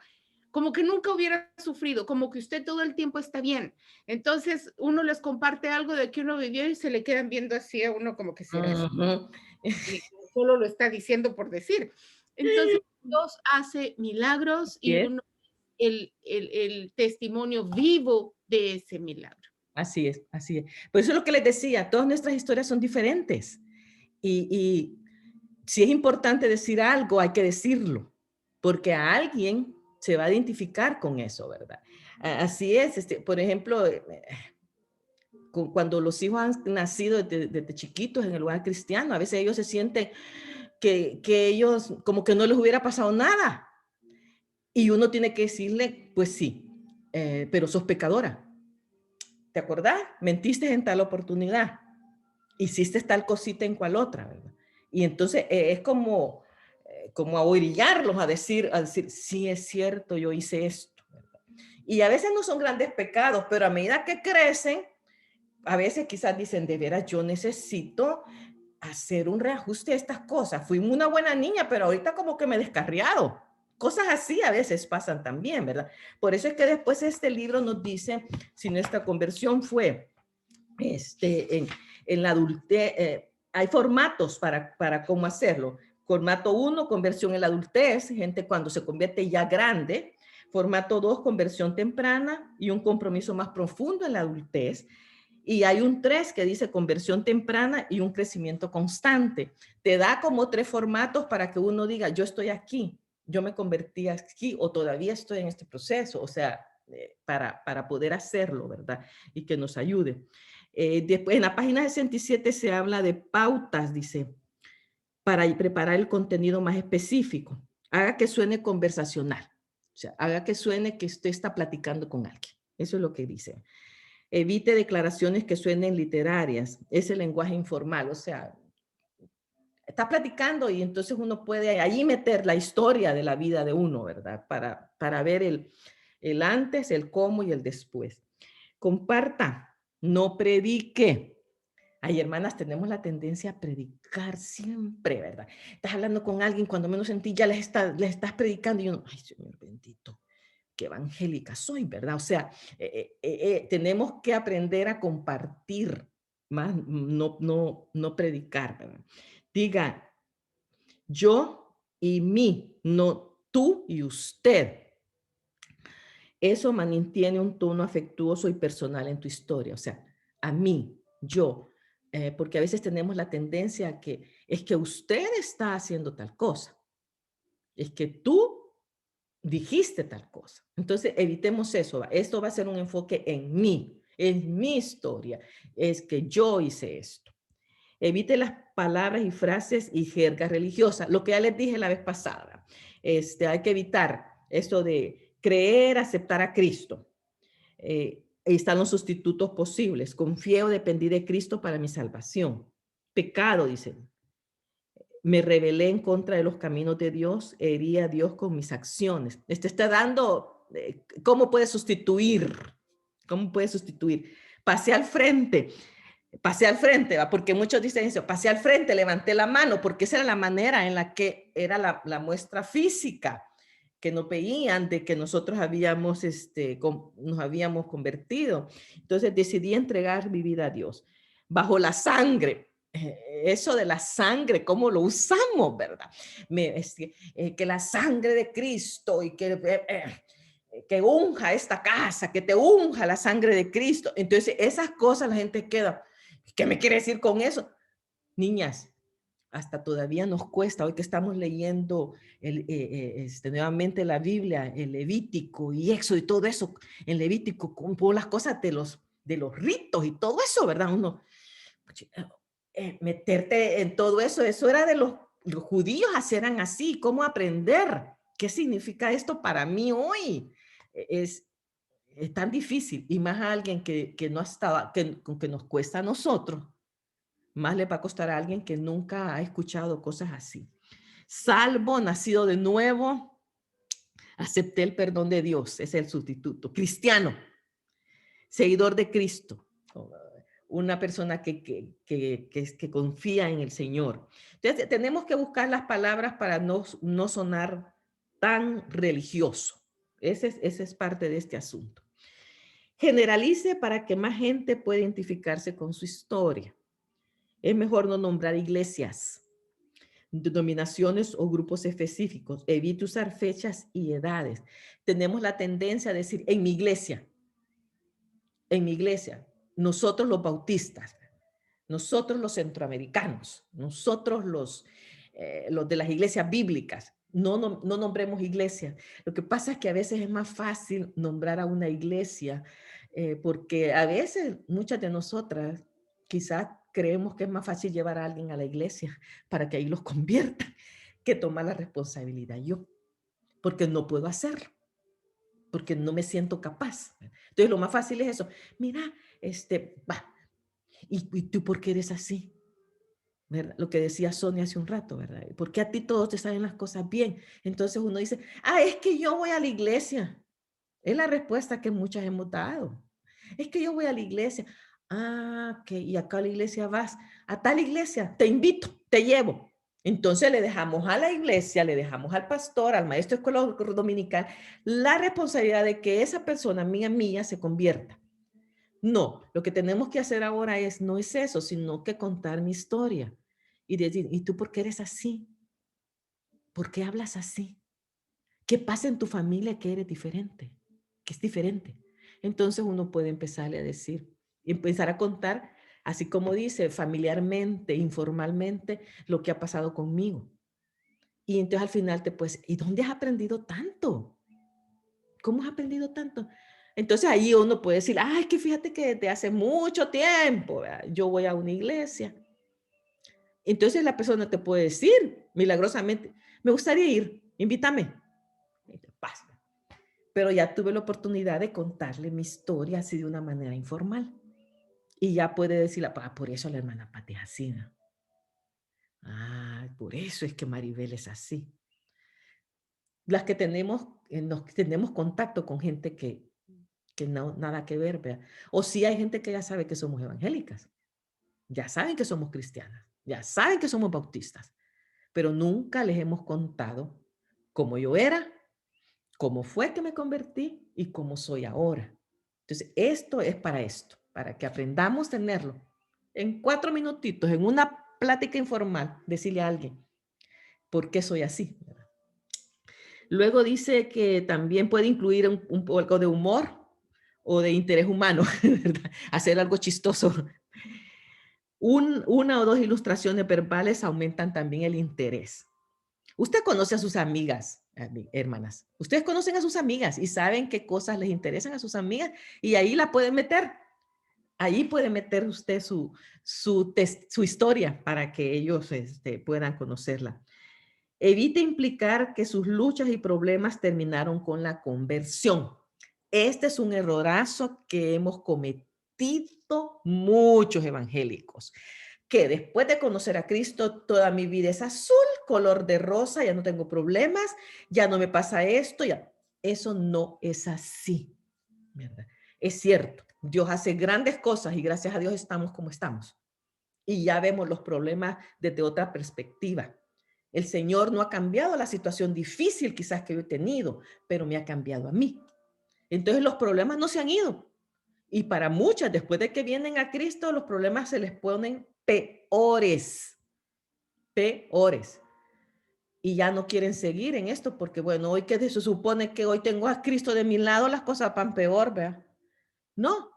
como que nunca hubiera sufrido, como que usted todo el tiempo está bien. Entonces uno les comparte algo de que uno vivió y se le quedan viendo así a uno como que será eso. Y solo lo está diciendo por decir. Entonces Dios hace milagros y uno el testimonio vivo de ese milagro. Así es, así es. Por eso es lo que les decía, todas nuestras historias son diferentes. Y si es importante decir algo, hay que decirlo, porque a alguien se va a identificar con eso, ¿verdad? Así es, por ejemplo, cuando los hijos han nacido desde chiquitos en el lugar cristiano, a veces ellos se sienten que ellos como que no les hubiera pasado nada. Y uno tiene que decirle, pues sí, pero sos pecadora. ¿Te acordás? Mentiste en tal oportunidad. Hiciste tal cosita en cual otra, ¿verdad? Y entonces es como a orillarlos a decir, sí es cierto, yo hice esto, ¿verdad? Y a veces no son grandes pecados, pero a medida que crecen, a veces quizás dicen, de veras, yo necesito hacer un reajuste de estas cosas. Fui una buena niña, pero ahorita como que me he descarriado. Cosas así a veces pasan también, ¿verdad? Por eso es que después este libro nos dice si nuestra conversión fue en la adultez. Hay formatos para cómo hacerlo. Formato 1, conversión en la adultez, gente cuando se convierte ya grande. Formato 2, conversión temprana y un compromiso más profundo en la adultez. Y hay un 3 que dice conversión temprana y un crecimiento constante. Te da como 3 formatos para que uno diga, yo estoy aquí, yo me convertí aquí o todavía estoy en este proceso. O sea, para poder hacerlo, ¿verdad? Y que nos ayude. Después, en la página 67 se habla de pautas, dice, para preparar el contenido más específico. Haga que suene conversacional. O sea, haga que suene que usted está platicando con alguien. Eso es lo que dice. Evite declaraciones que suenen literarias. Es el lenguaje informal. O sea, está platicando y entonces uno puede allí meter la historia de la vida de uno, ¿verdad? Para ver el antes, el cómo y el después. Comparta, no predique. Ay, hermanas, tenemos la tendencia a predicar siempre, ¿verdad? Estás hablando con alguien, cuando menos sentí, ya les estás predicando y uno, ay, Señor bendito, qué evangélica soy, ¿verdad? O sea, tenemos que aprender a compartir, más no predicar, ¿verdad? Diga, yo y mí, no tú y usted. Eso mantiene un tono afectuoso y personal en tu historia. O sea, a mí, yo, porque a veces tenemos la tendencia a que es que usted está haciendo tal cosa. Es que tú dijiste tal cosa. Entonces, evitemos eso. Esto va a ser un enfoque en mí, en mi historia. Es que yo hice esto. Evite las palabras y frases y jergas religiosas. Lo que ya les dije la vez pasada. Hay que evitar esto de creer, aceptar a Cristo. Ahí están los sustitutos posibles. Confié o dependí de Cristo para mi salvación. Pecado, dice. Me rebelé en contra de los caminos de Dios, herí a Dios con mis acciones. Está dando cómo puede sustituir. ¿Cómo puede sustituir? Pasé al frente. pasé al frente, ¿va? Porque muchos dicen eso, pasé al frente, levanté la mano, porque esa era la manera en la que era la muestra física, que nos veían de que nosotros habíamos, nos habíamos convertido. Entonces decidí entregar mi vida a Dios. Bajo la sangre, eso de la sangre, ¿cómo lo usamos, verdad? Que la sangre de Cristo y que unja esta casa, que te unja la sangre de Cristo. Entonces esas cosas la gente queda, ¿qué me quiere decir con eso? Niñas, hasta todavía nos cuesta, hoy que estamos leyendo nuevamente la Biblia, el Levítico y Éxodo y todo eso, en Levítico, con las cosas de los ritos y todo eso, ¿verdad? Uno, meterte en todo eso, eso era de los judíos, eran así, ¿cómo aprender? ¿Qué significa esto para mí hoy? Es tan difícil, y más a alguien que no estaba, que nos cuesta a nosotros, más le va a costar a alguien que nunca ha escuchado cosas así. Salvo, nacido de nuevo, acepté el perdón de Dios, es el sustituto. Cristiano, seguidor de Cristo, una persona que confía en el Señor. Entonces, tenemos que buscar las palabras para no sonar tan religioso. Ese es parte de este asunto. Generalice para que más gente pueda identificarse con su historia. Es mejor no nombrar iglesias, denominaciones o grupos específicos. Evite usar fechas y edades. Tenemos la tendencia a decir, en mi iglesia, nosotros los bautistas, nosotros los centroamericanos, nosotros los de las iglesias bíblicas, no nombremos iglesias. Lo que pasa es que a veces es más fácil nombrar a una iglesia porque a veces muchas de nosotras quizás creemos que es más fácil llevar a alguien a la iglesia para que ahí los convierta que tomar la responsabilidad yo, porque no puedo hacerlo, porque no me siento capaz. Entonces lo más fácil es eso. Mira, va, ¿y tú por qué eres así? ¿Verdad? Lo que decía Sonia hace un rato, ¿verdad? ¿Por qué a ti todos te salen las cosas bien? Entonces uno dice, es que yo voy a la iglesia. Es la respuesta que muchas hemos dado. Es que yo voy a la iglesia. Ok, y acá a la iglesia vas. A tal iglesia, te invito, te llevo. Entonces le dejamos a la iglesia, le dejamos al pastor, al maestro de escuela dominical, la responsabilidad de que esa persona mía se convierta. No, lo que tenemos que hacer ahora no es eso, sino que contar mi historia y decir, ¿y tú por qué eres así? ¿Por qué hablas así? ¿Qué pasa en tu familia que eres diferente? Que es diferente. Entonces uno puede empezarle a decir, empezar a contar, así como dice, familiarmente, informalmente, lo que ha pasado conmigo. Y entonces al final ¿y dónde has aprendido tanto? ¿Cómo has aprendido tanto? Entonces ahí uno puede decir, es que fíjate que desde hace mucho tiempo, ¿verdad? Yo voy a una iglesia. Entonces la persona te puede decir milagrosamente, me gustaría ir, invítame. Y te pasa. Pero ya tuve la oportunidad de contarle mi historia así de una manera informal. Y ya puede decir, por eso la hermana Pati es así, ¿no? Por eso es que Maribel es así. Las que tenemos contacto con gente que no, nada que ver, ¿verdad? O sí hay gente que ya sabe que somos evangélicas, ya saben que somos cristianas, ya saben que somos bautistas, pero nunca les hemos contado cómo yo era, cómo fue que me convertí y cómo soy ahora. Entonces, esto es para que aprendamos a tenerlo. En 4 minutitos, en una plática informal, decirle a alguien, ¿por qué soy así? Luego dice que también puede incluir un poco de humor o de interés humano, ¿verdad? Hacer algo chistoso. Una o dos ilustraciones verbales aumentan también el interés. Usted conoce a sus amigas, hermanas. Ustedes conocen a sus amigas y saben qué cosas les interesan a sus amigas y ahí la pueden meter. Ahí puede meter usted su historia para que ellos puedan conocerla. Evite implicar que sus luchas y problemas terminaron con la conversión. Este es un errorazo que hemos cometido muchos evangélicos, que después de conocer a Cristo, toda mi vida es azul, color de rosa, ya no tengo problemas, ya no me pasa esto, ya. Eso no es así, ¿verdad? Es cierto, Dios hace grandes cosas y gracias a Dios estamos como estamos. Y ya vemos los problemas desde otra perspectiva. El Señor no ha cambiado la situación difícil quizás que yo he tenido, pero me ha cambiado a mí. Entonces los problemas no se han ido. Y para muchas, después de que vienen a Cristo, los problemas se les ponen peores. Peores. Y ya no quieren seguir en esto porque, bueno, hoy que se supone que hoy tengo a Cristo de mi lado, las cosas van peor, ¿verdad? No.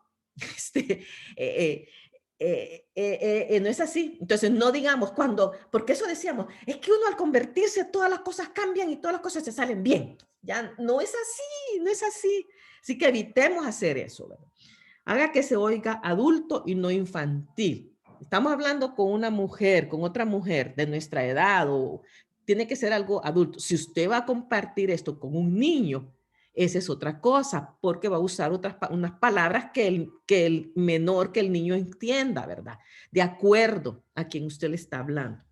No es así. Entonces, no digamos cuando, porque eso decíamos, es que uno al convertirse todas las cosas cambian y todas las cosas se salen bien. Ya no es así, no es así. Así que evitemos hacer eso, ¿verdad? Haga que se oiga adulto y no infantil. Estamos hablando con una mujer, con otra mujer de nuestra edad, o tiene que ser algo adulto. Si usted va a compartir esto con un niño, esa es otra cosa, porque va a usar unas palabras que el menor, que el niño entienda, ¿verdad? De acuerdo a quien usted le está hablando.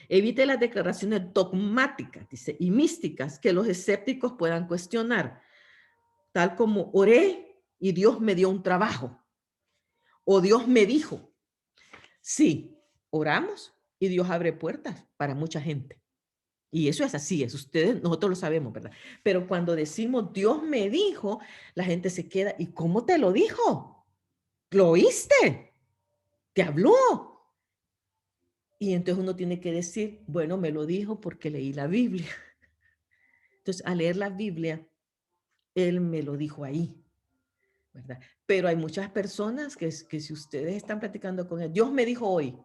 Evite las declaraciones dogmáticas, dice, y místicas que los escépticos puedan cuestionar, tal como oré y Dios me dio un trabajo, o Dios me dijo. Sí, oramos y Dios abre puertas para mucha gente. Y eso es así, es ustedes, nosotros lo sabemos, ¿verdad? Pero cuando decimos Dios me dijo, la gente se queda, ¿y cómo te lo dijo? ¿Lo oíste? ¿Te habló? Y entonces uno tiene que decir, bueno, me lo dijo porque leí la Biblia. Entonces, al leer la Biblia, Él me lo dijo ahí, ¿verdad? Pero hay muchas personas que si ustedes están platicando con Él, Dios me dijo hoy.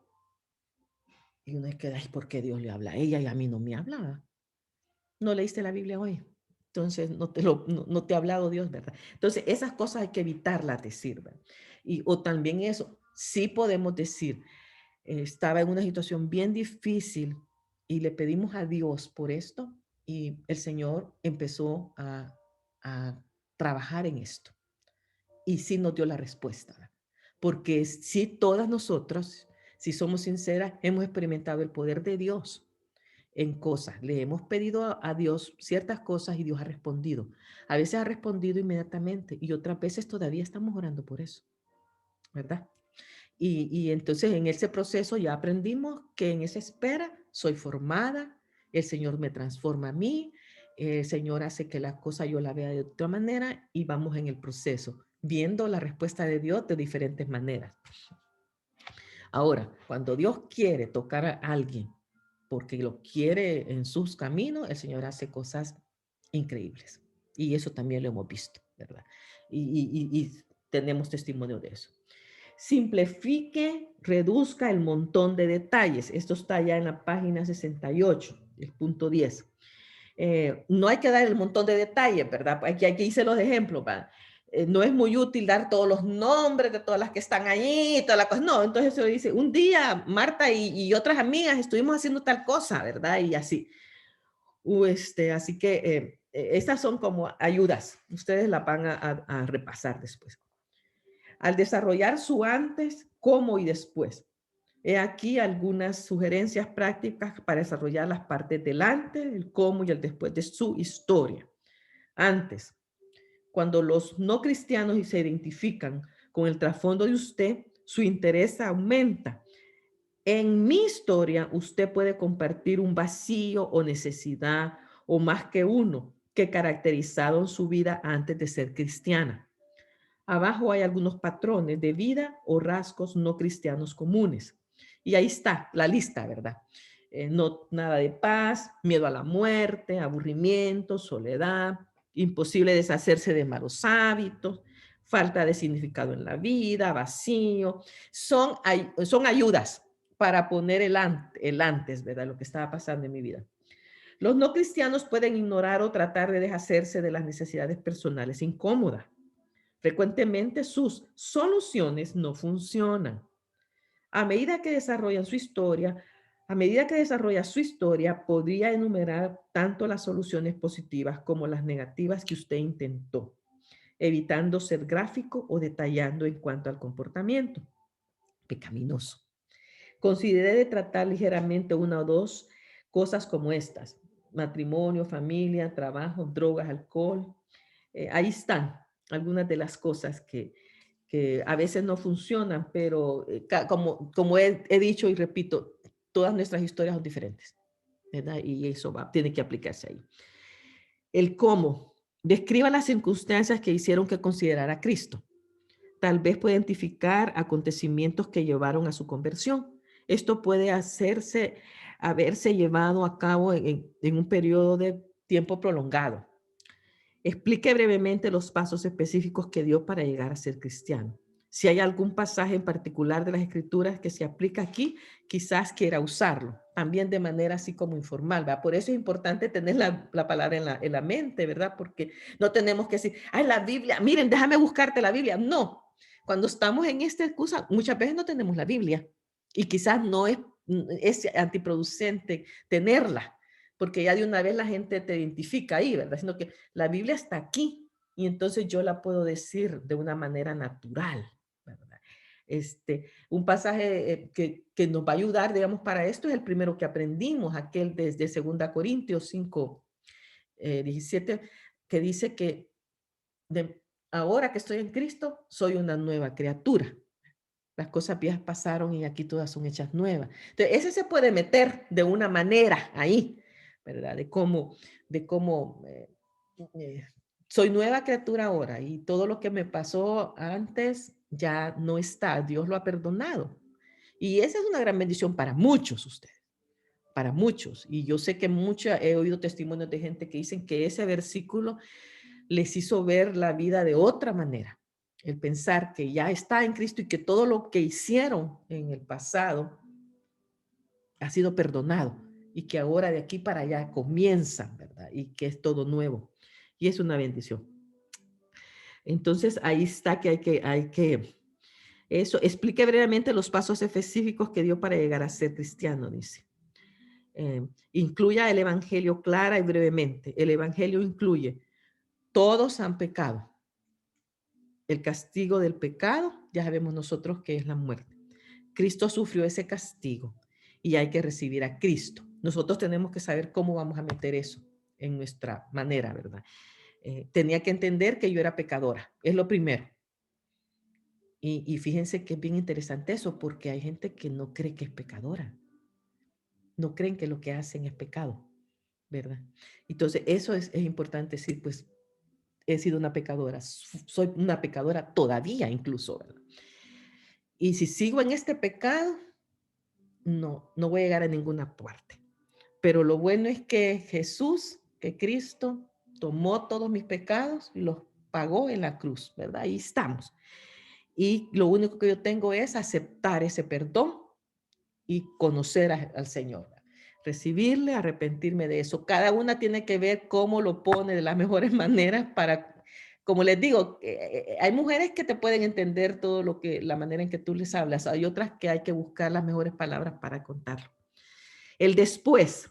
Y uno es que, ay, ¿por qué Dios le habla a ella y a mí no me habla? No leíste la Biblia hoy. Entonces no te ha hablado Dios, ¿verdad? Entonces esas cosas hay que evitarlas decir, ¿verdad? O también eso, sí podemos decir, estaba en una situación bien difícil y le pedimos a Dios por esto y el Señor empezó a trabajar en esto. Y sí nos dio la respuesta, ¿verdad? Porque sí todas nosotras, si somos sinceras, hemos experimentado el poder de Dios en cosas. Le hemos pedido a Dios ciertas cosas y Dios ha respondido. A veces ha respondido inmediatamente y otras veces todavía estamos orando por eso, ¿verdad? Y entonces en ese proceso ya aprendimos que en esa espera soy formada, el Señor me transforma a mí, el Señor hace que las cosas yo la vea de otra manera y vamos en el proceso, viendo la respuesta de Dios de diferentes maneras. Ahora, cuando Dios quiere tocar a alguien porque lo quiere en sus caminos, el Señor hace cosas increíbles. Y eso también lo hemos visto, ¿verdad? Y tenemos testimonio de eso. Simplifique, reduzca el montón de detalles. Esto está ya en la página 68, el punto 10. No hay que dar el montón de detalles, ¿verdad? Aquí hice los ejemplos, ¿verdad? No es muy útil dar todos los nombres de todas las que están ahí, todas las cosas. No, entonces se dice, un día Marta y otras amigas estuvimos haciendo tal cosa, ¿verdad? Y así. Así que estas son como ayudas. Ustedes las van a repasar después. Al desarrollar su antes, cómo y después. He aquí algunas sugerencias prácticas para desarrollar las partes del antes, el cómo y el después de su historia. Antes, cuando los no cristianos se identifican con el trasfondo de usted, su interés aumenta. En mi historia, usted puede compartir un vacío o necesidad o más que uno que caracterizaron su vida antes de ser cristiana. Abajo hay algunos patrones de vida o rasgos no cristianos comunes. Y ahí está la lista, ¿verdad? No, nada de paz, miedo a la muerte, aburrimiento, soledad, imposible deshacerse de malos hábitos, falta de significado en la vida, vacío. Son ayudas para poner el antes, ¿verdad? Lo que estaba pasando en mi vida. Los no cristianos pueden ignorar o tratar de deshacerse de las necesidades personales incómodas. Frecuentemente sus soluciones no funcionan. A medida que desarrolla su historia, podría enumerar tanto las soluciones positivas como las negativas que usted intentó, evitando ser gráfico o detallando en cuanto al comportamiento pecaminoso. Considere tratar ligeramente una o dos cosas como estas: matrimonio, familia, trabajo, drogas, alcohol. Ahí están. algunas de las cosas que a veces no funcionan, pero como he dicho y repito, todas nuestras historias son diferentes, ¿verdad? Y eso tiene que aplicarse ahí. El cómo. Describa las circunstancias que hicieron que considerara a Cristo. Tal vez puede identificar acontecimientos que llevaron a su conversión. Esto puede haberse llevado a cabo en un periodo de tiempo prolongado. Explique brevemente los pasos específicos que dio para llegar a ser cristiano. Si hay algún pasaje en particular de las Escrituras que se aplica aquí, quizás quiera usarlo, también de manera así como informal, ¿verdad? Por eso es importante tener la palabra en la mente, ¿verdad? Porque no tenemos que decir, ay, la Biblia, miren, déjame buscarte la Biblia. No, cuando estamos en esta excusa, muchas veces no tenemos la Biblia y quizás no es antiproducente tenerla, porque ya de una vez la gente te identifica ahí, ¿verdad? Sino que la Biblia está aquí y entonces yo la puedo decir de una manera natural, ¿verdad? Un pasaje que nos va a ayudar, digamos, para esto es el primero que aprendimos, aquel desde 2 Corintios 5, 17, que dice que ahora que estoy en Cristo, soy una nueva criatura. Las cosas viejas pasaron y aquí todas son hechas nuevas. Entonces, ese se puede meter de una manera ahí, ¿verdad? De cómo soy nueva criatura ahora y todo lo que me pasó antes ya no está. Dios lo ha perdonado. Y esa es una gran bendición para muchos ustedes, para muchos. Y yo sé que he oído testimonios de gente que dicen que ese versículo les hizo ver la vida de otra manera. El pensar que ya está en Cristo y que todo lo que hicieron en el pasado ha sido perdonado y que ahora de aquí para allá comienzan, ¿verdad? Y que es todo nuevo. Y es una bendición. Entonces, ahí está que hay que eso. Explique brevemente los pasos específicos que dio para llegar a ser cristiano, dice. Incluya el evangelio clara y brevemente. El evangelio incluye, todos han pecado. El castigo del pecado, ya sabemos nosotros que es la muerte. Cristo sufrió ese castigo y hay que recibir a Cristo. Nosotros tenemos que saber cómo vamos a meter eso en nuestra manera, ¿verdad? Tenía que entender que yo era pecadora, es lo primero. Y fíjense que es bien interesante eso, porque hay gente que no cree que es pecadora. No creen que lo que hacen es pecado, ¿verdad? Entonces, eso es importante decir, pues, he sido una pecadora, soy una pecadora todavía incluso, ¿verdad? Y si sigo en este pecado, no voy a llegar a ninguna parte. Pero lo bueno es que Jesús, que Cristo, tomó todos mis pecados y los pagó en la cruz, ¿verdad? Ahí estamos. Y lo único que yo tengo es aceptar ese perdón y conocer al Señor. Recibirle, arrepentirme de eso. Cada una tiene que ver cómo lo pone de las mejores maneras para, como les digo, hay mujeres que te pueden entender todo la manera en que tú les hablas. Hay otras que hay que buscar las mejores palabras para contarlo. El después,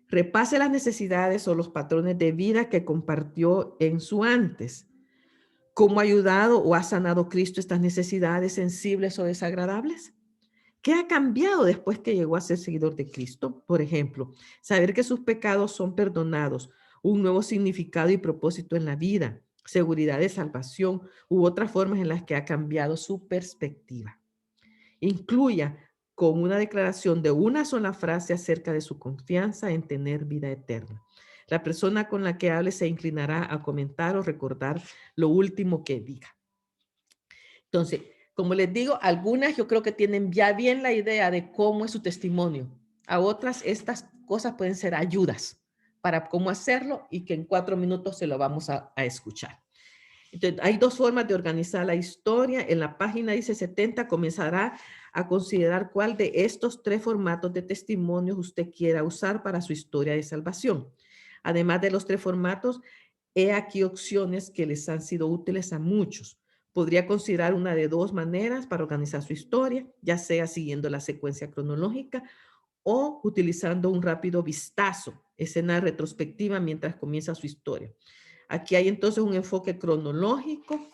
repase las necesidades o los patrones de vida que compartió en su antes. ¿Cómo ha ayudado o ha sanado Cristo estas necesidades sensibles o desagradables? ¿Qué ha cambiado después que llegó a ser seguidor de Cristo? Por ejemplo, saber que sus pecados son perdonados, un nuevo significado y propósito en la vida, seguridad de salvación u otras formas en las que ha cambiado su perspectiva. Incluya con una declaración de una sola frase acerca de su confianza en tener vida eterna. La persona con la que hable se inclinará a comentar o recordar lo último que diga. Entonces, como les digo, algunas yo creo que tienen ya bien la idea de cómo es su testimonio. A otras, estas cosas pueden ser ayudas para cómo hacerlo y que en 4 minutos se lo vamos a escuchar. Entonces, hay 2 formas de organizar la historia. En la página dice 70, comenzará a considerar cuál de estos 3 formatos de testimonios usted quiera usar para su historia de salvación. Además de los 3 formatos, he aquí opciones que les han sido útiles a muchos. Podría considerar una de 2 maneras para organizar su historia, ya sea siguiendo la secuencia cronológica o utilizando un rápido vistazo, escena retrospectiva mientras comienza su historia. Aquí hay entonces un enfoque cronológico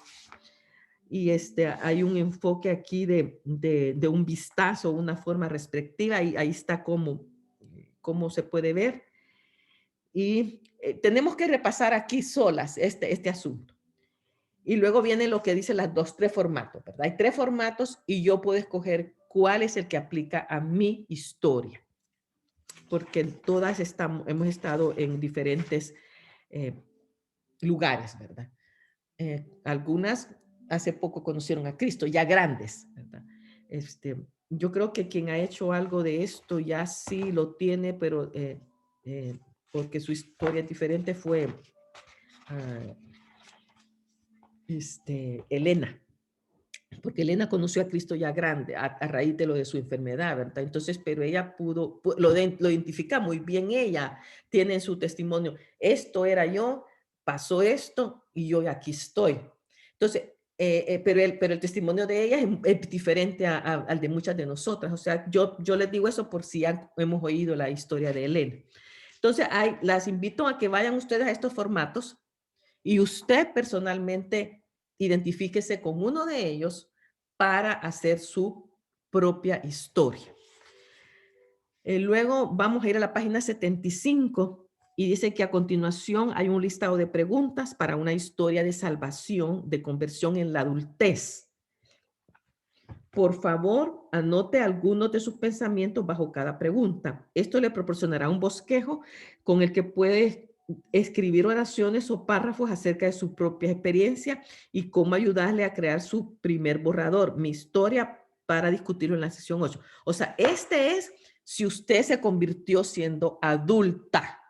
y hay un enfoque aquí de un vistazo, una forma retrospectiva, y ahí está cómo se puede ver. Y tenemos que repasar aquí solas este asunto. Y luego viene lo que dice las tres formatos, ¿verdad? Hay 3 formatos y yo puedo escoger cuál es el que aplica a mi historia. Porque todas hemos estado en diferentes lugares, ¿verdad? Algunas hace poco conocieron a Cristo, ya grandes, ¿verdad? Yo creo que quien ha hecho algo de esto ya sí lo tiene, pero porque su historia es diferente fue Elena. Porque Elena conoció a Cristo ya grande, a raíz de lo de su enfermedad, ¿verdad? Entonces, pero ella lo identifica muy bien ella, tiene en su testimonio, esto era yo, pasó esto y yo aquí estoy. Entonces, pero el testimonio de ella es diferente al de muchas de nosotras. O sea, yo les digo eso por si hemos oído la historia de Elena. Entonces, las invito a que vayan ustedes a estos formatos y usted personalmente identifíquese con uno de ellos para hacer su propia historia. Luego vamos a ir a la página 75 y dice que a continuación hay un listado de preguntas para una historia de salvación, de conversión en la adultez. Por favor, anote algunos de sus pensamientos bajo cada pregunta. Esto le proporcionará un bosquejo con el que puede escribir oraciones o párrafos acerca de su propia experiencia y cómo ayudarle a crear su primer borrador, mi historia, para discutirlo en la sesión 8. O sea, este es si usted se convirtió siendo adulta,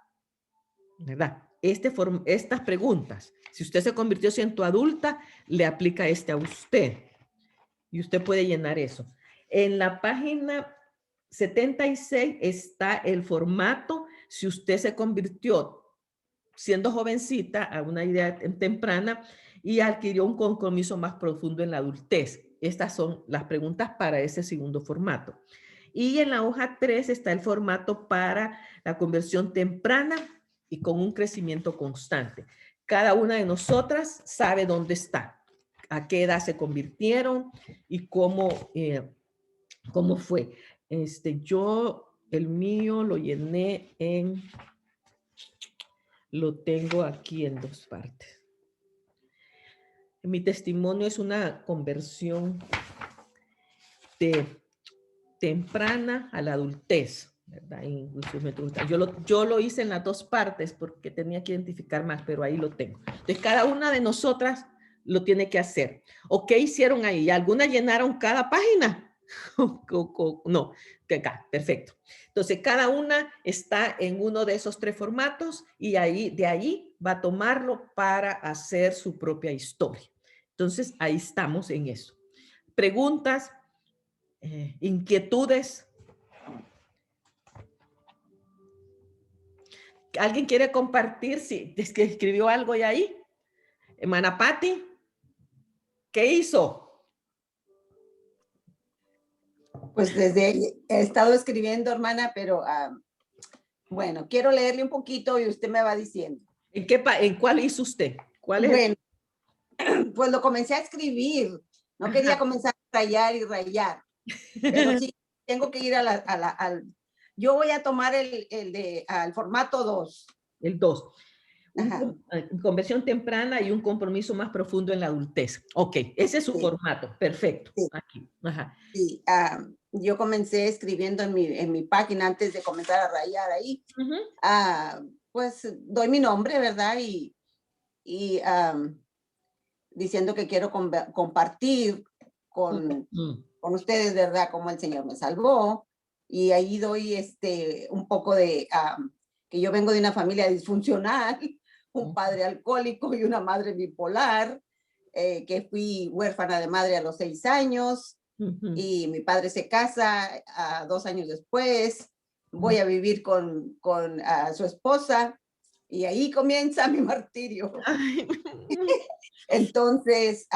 ¿verdad? Estas preguntas, si usted se convirtió siendo adulta, le aplica a usted. Y usted puede llenar eso. En la página 76 está el formato si usted se convirtió siendo jovencita a una idea temprana y adquirió un compromiso más profundo en la adultez. Estas son las preguntas para ese segundo formato. Y en la hoja 3 está el formato para la conversión temprana y con un crecimiento constante. Cada una de nosotras sabe dónde está, a qué edad se convirtieron y cómo fue. El mío lo llené lo tengo aquí en 2 partes. Mi testimonio es una conversión temprana a la adultez, ¿verdad? Yo lo hice en las 2 partes porque tenía que identificar más, pero ahí lo tengo. Entonces, cada una de nosotras lo tiene que hacer. ¿O qué hicieron ahí? ¿Algunas llenaron cada página? No, acá, perfecto. Entonces, cada una está en uno de esos 3 formatos y de ahí va a tomarlo para hacer su propia historia. Entonces, ahí estamos en eso. Preguntas, inquietudes. ¿Alguien quiere compartir si es que escribió algo ya ahí? Hermana Patti, ¿qué hizo? Pues he estado escribiendo, hermana, pero bueno, quiero leerle un poquito y usted me va diciendo. ¿En cuál hizo usted? ¿Cuál es? Bueno, pues lo comencé a escribir. No quería comenzar a rayar y rayar, pero sí tengo que ir yo voy a tomar al formato 2. El 2. Conversión temprana y un compromiso más profundo en la adultez. Ok, ese es su formato. Perfecto. Sí. Aquí. Ajá. Sí, yo comencé escribiendo en mi página antes de comenzar a rayar ahí. Pues doy mi nombre, ¿verdad? Y diciendo que quiero compartir con ustedes, ¿verdad? Cómo el Señor me salvó. Y ahí doy un poco de que yo vengo de una familia disfuncional, un padre alcohólico y una madre bipolar, que fui huérfana de madre a los 6 años. Y mi padre se casa 2 años después. Voy a vivir con su esposa y ahí comienza mi martirio. Entonces,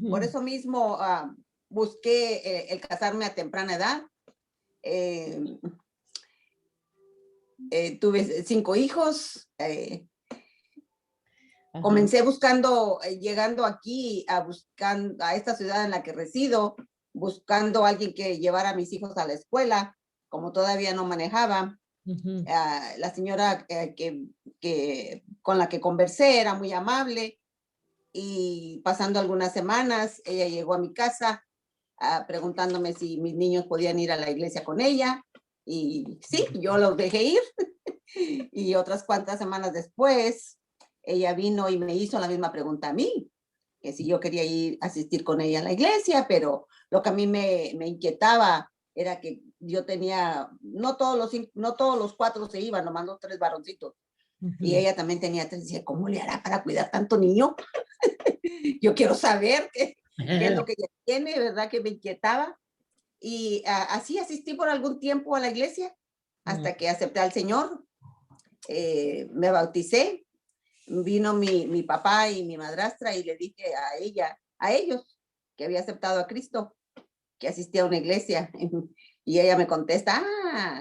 por eso mismo busqué el casarme a temprana edad. Tuve 5 hijos. Comencé llegando aquí a esta ciudad en la que resido, buscando a alguien que llevara a mis hijos a la escuela, como todavía no manejaba. La señora con la que conversé era muy amable y pasando algunas semanas, ella llegó a mi casa preguntándome si mis niños podían ir a la iglesia con ella. Y sí, yo los dejé ir. Y otras cuantas semanas después, ella vino y me hizo la misma pregunta a mí, que si yo quería ir a asistir con ella a la iglesia, pero lo que a mí me inquietaba era que yo tenía, no todos los 4 se iban, nomás los 3 varoncitos. Y ella también tenía 3. Decía, ¿cómo le hará para cuidar tanto niño? Yo quiero saber qué es lo que ella tiene, ¿verdad? Que me inquietaba. Y así asistí por algún tiempo a la iglesia hasta que acepté al Señor. Me bauticé. Vino mi papá y mi madrastra y le dije a ellos que había aceptado a Cristo, que asistía a una iglesia. Y ella me contesta,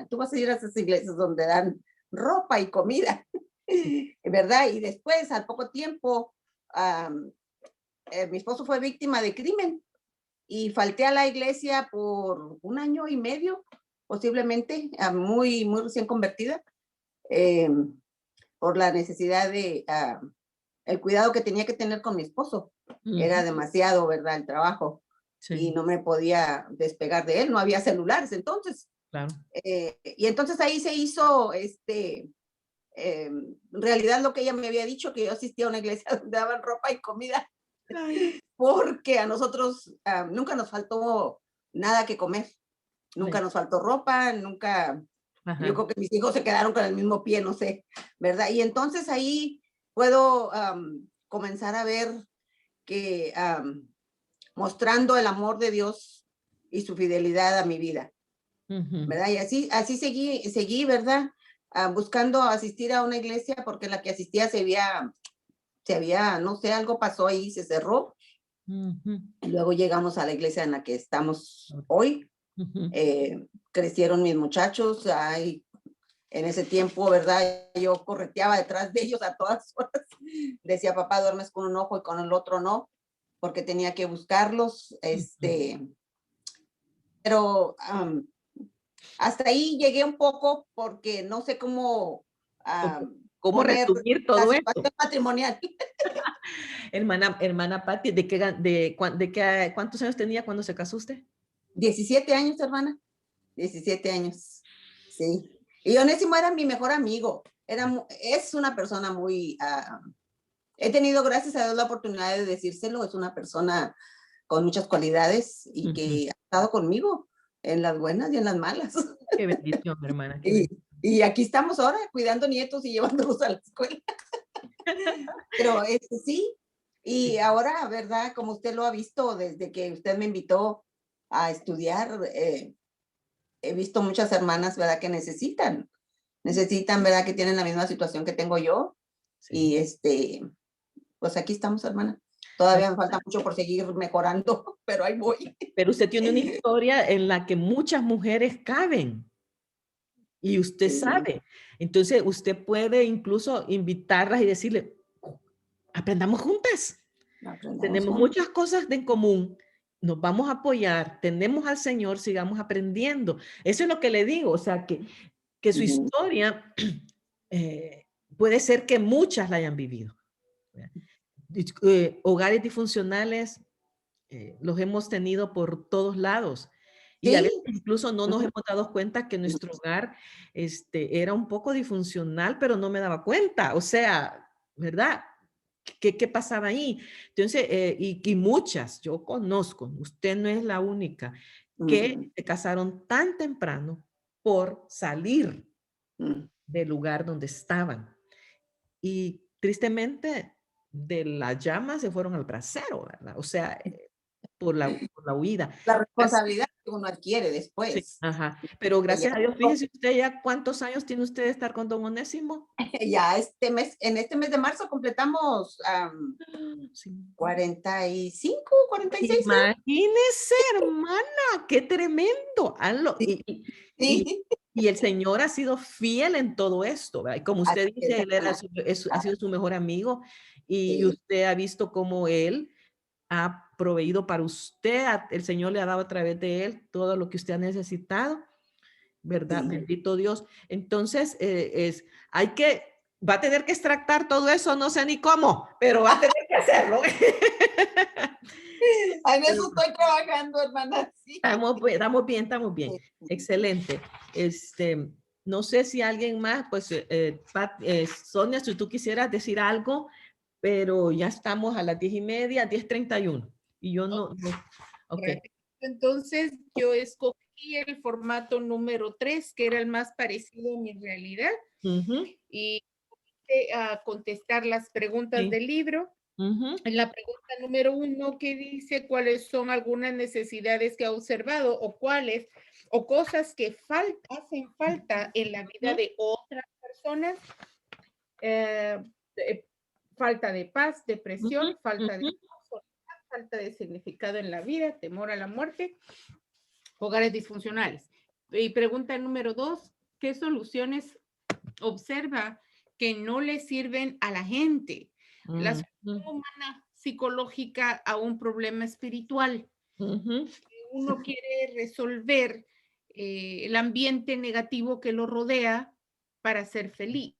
tú vas a ir a esas iglesias donde dan ropa y comida, ¿verdad? Y después, al poco tiempo, mi esposo fue víctima de crimen y falté a la iglesia por 1 año y medio, posiblemente, muy, muy recién convertida, por la necesidad de el cuidado que tenía que tener con mi esposo. Era demasiado, ¿verdad? El trabajo. Sí. Y no me podía despegar de él, no había celulares entonces. Claro. Y entonces ahí se hizo, en realidad lo que ella me había dicho, que yo asistía a una iglesia donde daban ropa y comida. Ay. Porque a nosotros nunca nos faltó nada que comer, nunca sí. Nos faltó ropa, nunca, ajá. Yo creo que mis hijos se quedaron con el mismo pie, no sé, ¿verdad? Y entonces ahí puedo comenzar a ver que mostrando el amor de Dios y su fidelidad a mi vida, ¿verdad? Y así seguí, ¿verdad? Buscando asistir a una iglesia porque la que asistía se había, no sé, algo pasó ahí, se cerró. Y luego llegamos a la iglesia en la que estamos hoy. Crecieron mis muchachos. En ese tiempo, ¿verdad? Yo correteaba detrás de ellos a todas horas. Decía, papá, duermes con un ojo y con el otro no, porque tenía que buscarlos. Pero hasta ahí llegué un poco porque no sé cómo ¿cómo resumir todo esto? Matrimonial. Hermana Patti, ¿cuántos años tenía cuando se casó usted? 17 años, hermana. 17 años. Sí. Y Onésimo era mi mejor amigo. Es una persona muy... he tenido, gracias a Dios, la oportunidad de decírselo. Es una persona con muchas cualidades y que ha estado conmigo en las buenas y en las malas. Qué bendición, hermana. Qué bendición. Y aquí estamos ahora cuidando nietos y llevándolos a la escuela. Pero sí, y ahora, ¿verdad? Como usted lo ha visto desde que usted me invitó a estudiar, he visto muchas hermanas, ¿verdad? Que necesitan, ¿verdad? Que tienen la misma situación que tengo yo. Sí. Y pues aquí estamos, hermana. Todavía me falta mucho por seguir mejorando, pero ahí voy. Pero usted tiene una historia en la que muchas mujeres caben. Y usted sabe. Entonces, usted puede incluso invitarlas y decirle, aprendamos juntas. Tenemos muchas cosas en común. Nos vamos a apoyar. Tenemos al Señor, sigamos aprendiendo. Eso es lo que le digo. O sea, que su historia puede ser que muchas la hayan vivido. Hogares disfuncionales los hemos tenido por todos lados. Y a veces incluso no nos hemos dado cuenta que nuestro hogar era un poco disfuncional, pero no me daba cuenta. O sea, ¿verdad? ¿Qué pasaba ahí? Entonces, y muchas, yo conozco, usted no es la única, que se casaron tan temprano por salir del lugar donde estaban. Y tristemente, de la llama se fueron al brasero, ¿verdad? O sea, por la huida. La responsabilidad que uno adquiere después. Sí, ajá. Pero gracias a Dios, fíjese usted ya cuántos años tiene usted de estar con don Onésimo. Ya en este mes de marzo completamos 45, 46. Imagínese, hermana, qué tremendo. Y el Señor ha sido fiel en todo esto, ¿verdad? Y como usted dice, él ha sido su mejor amigo y usted ha visto cómo él ha proveído para usted, el Señor le ha dado a través de él todo lo que usted ha necesitado, ¿verdad? Bendito Dios. Entonces, va a tener que extractar todo eso, no sé ni cómo, pero va a tener que hacerlo. En eso estoy trabajando, hermana. Sí. Estamos bien. Excelente. No sé si alguien más, pues, Sonia, si tú quisieras decir algo, pero ya estamos a las 10:30, 10:31. Y yo no. Ok. Entonces, yo escogí el formato número 3, que era el más parecido a mi realidad, y a contestar las preguntas Sí. del libro. En la pregunta número 1, que dice cuáles son algunas necesidades que ha observado o cuáles o cosas que hacen falta en la vida de otras personas. Falta de paz, depresión, falta de soledad, falta de significado en la vida, temor a la muerte, hogares disfuncionales. Y pregunta número 2, ¿qué soluciones observa que no le sirven a la gente? La solución humana psicológica a un problema espiritual. Uno quiere resolver el ambiente negativo que lo rodea para ser feliz.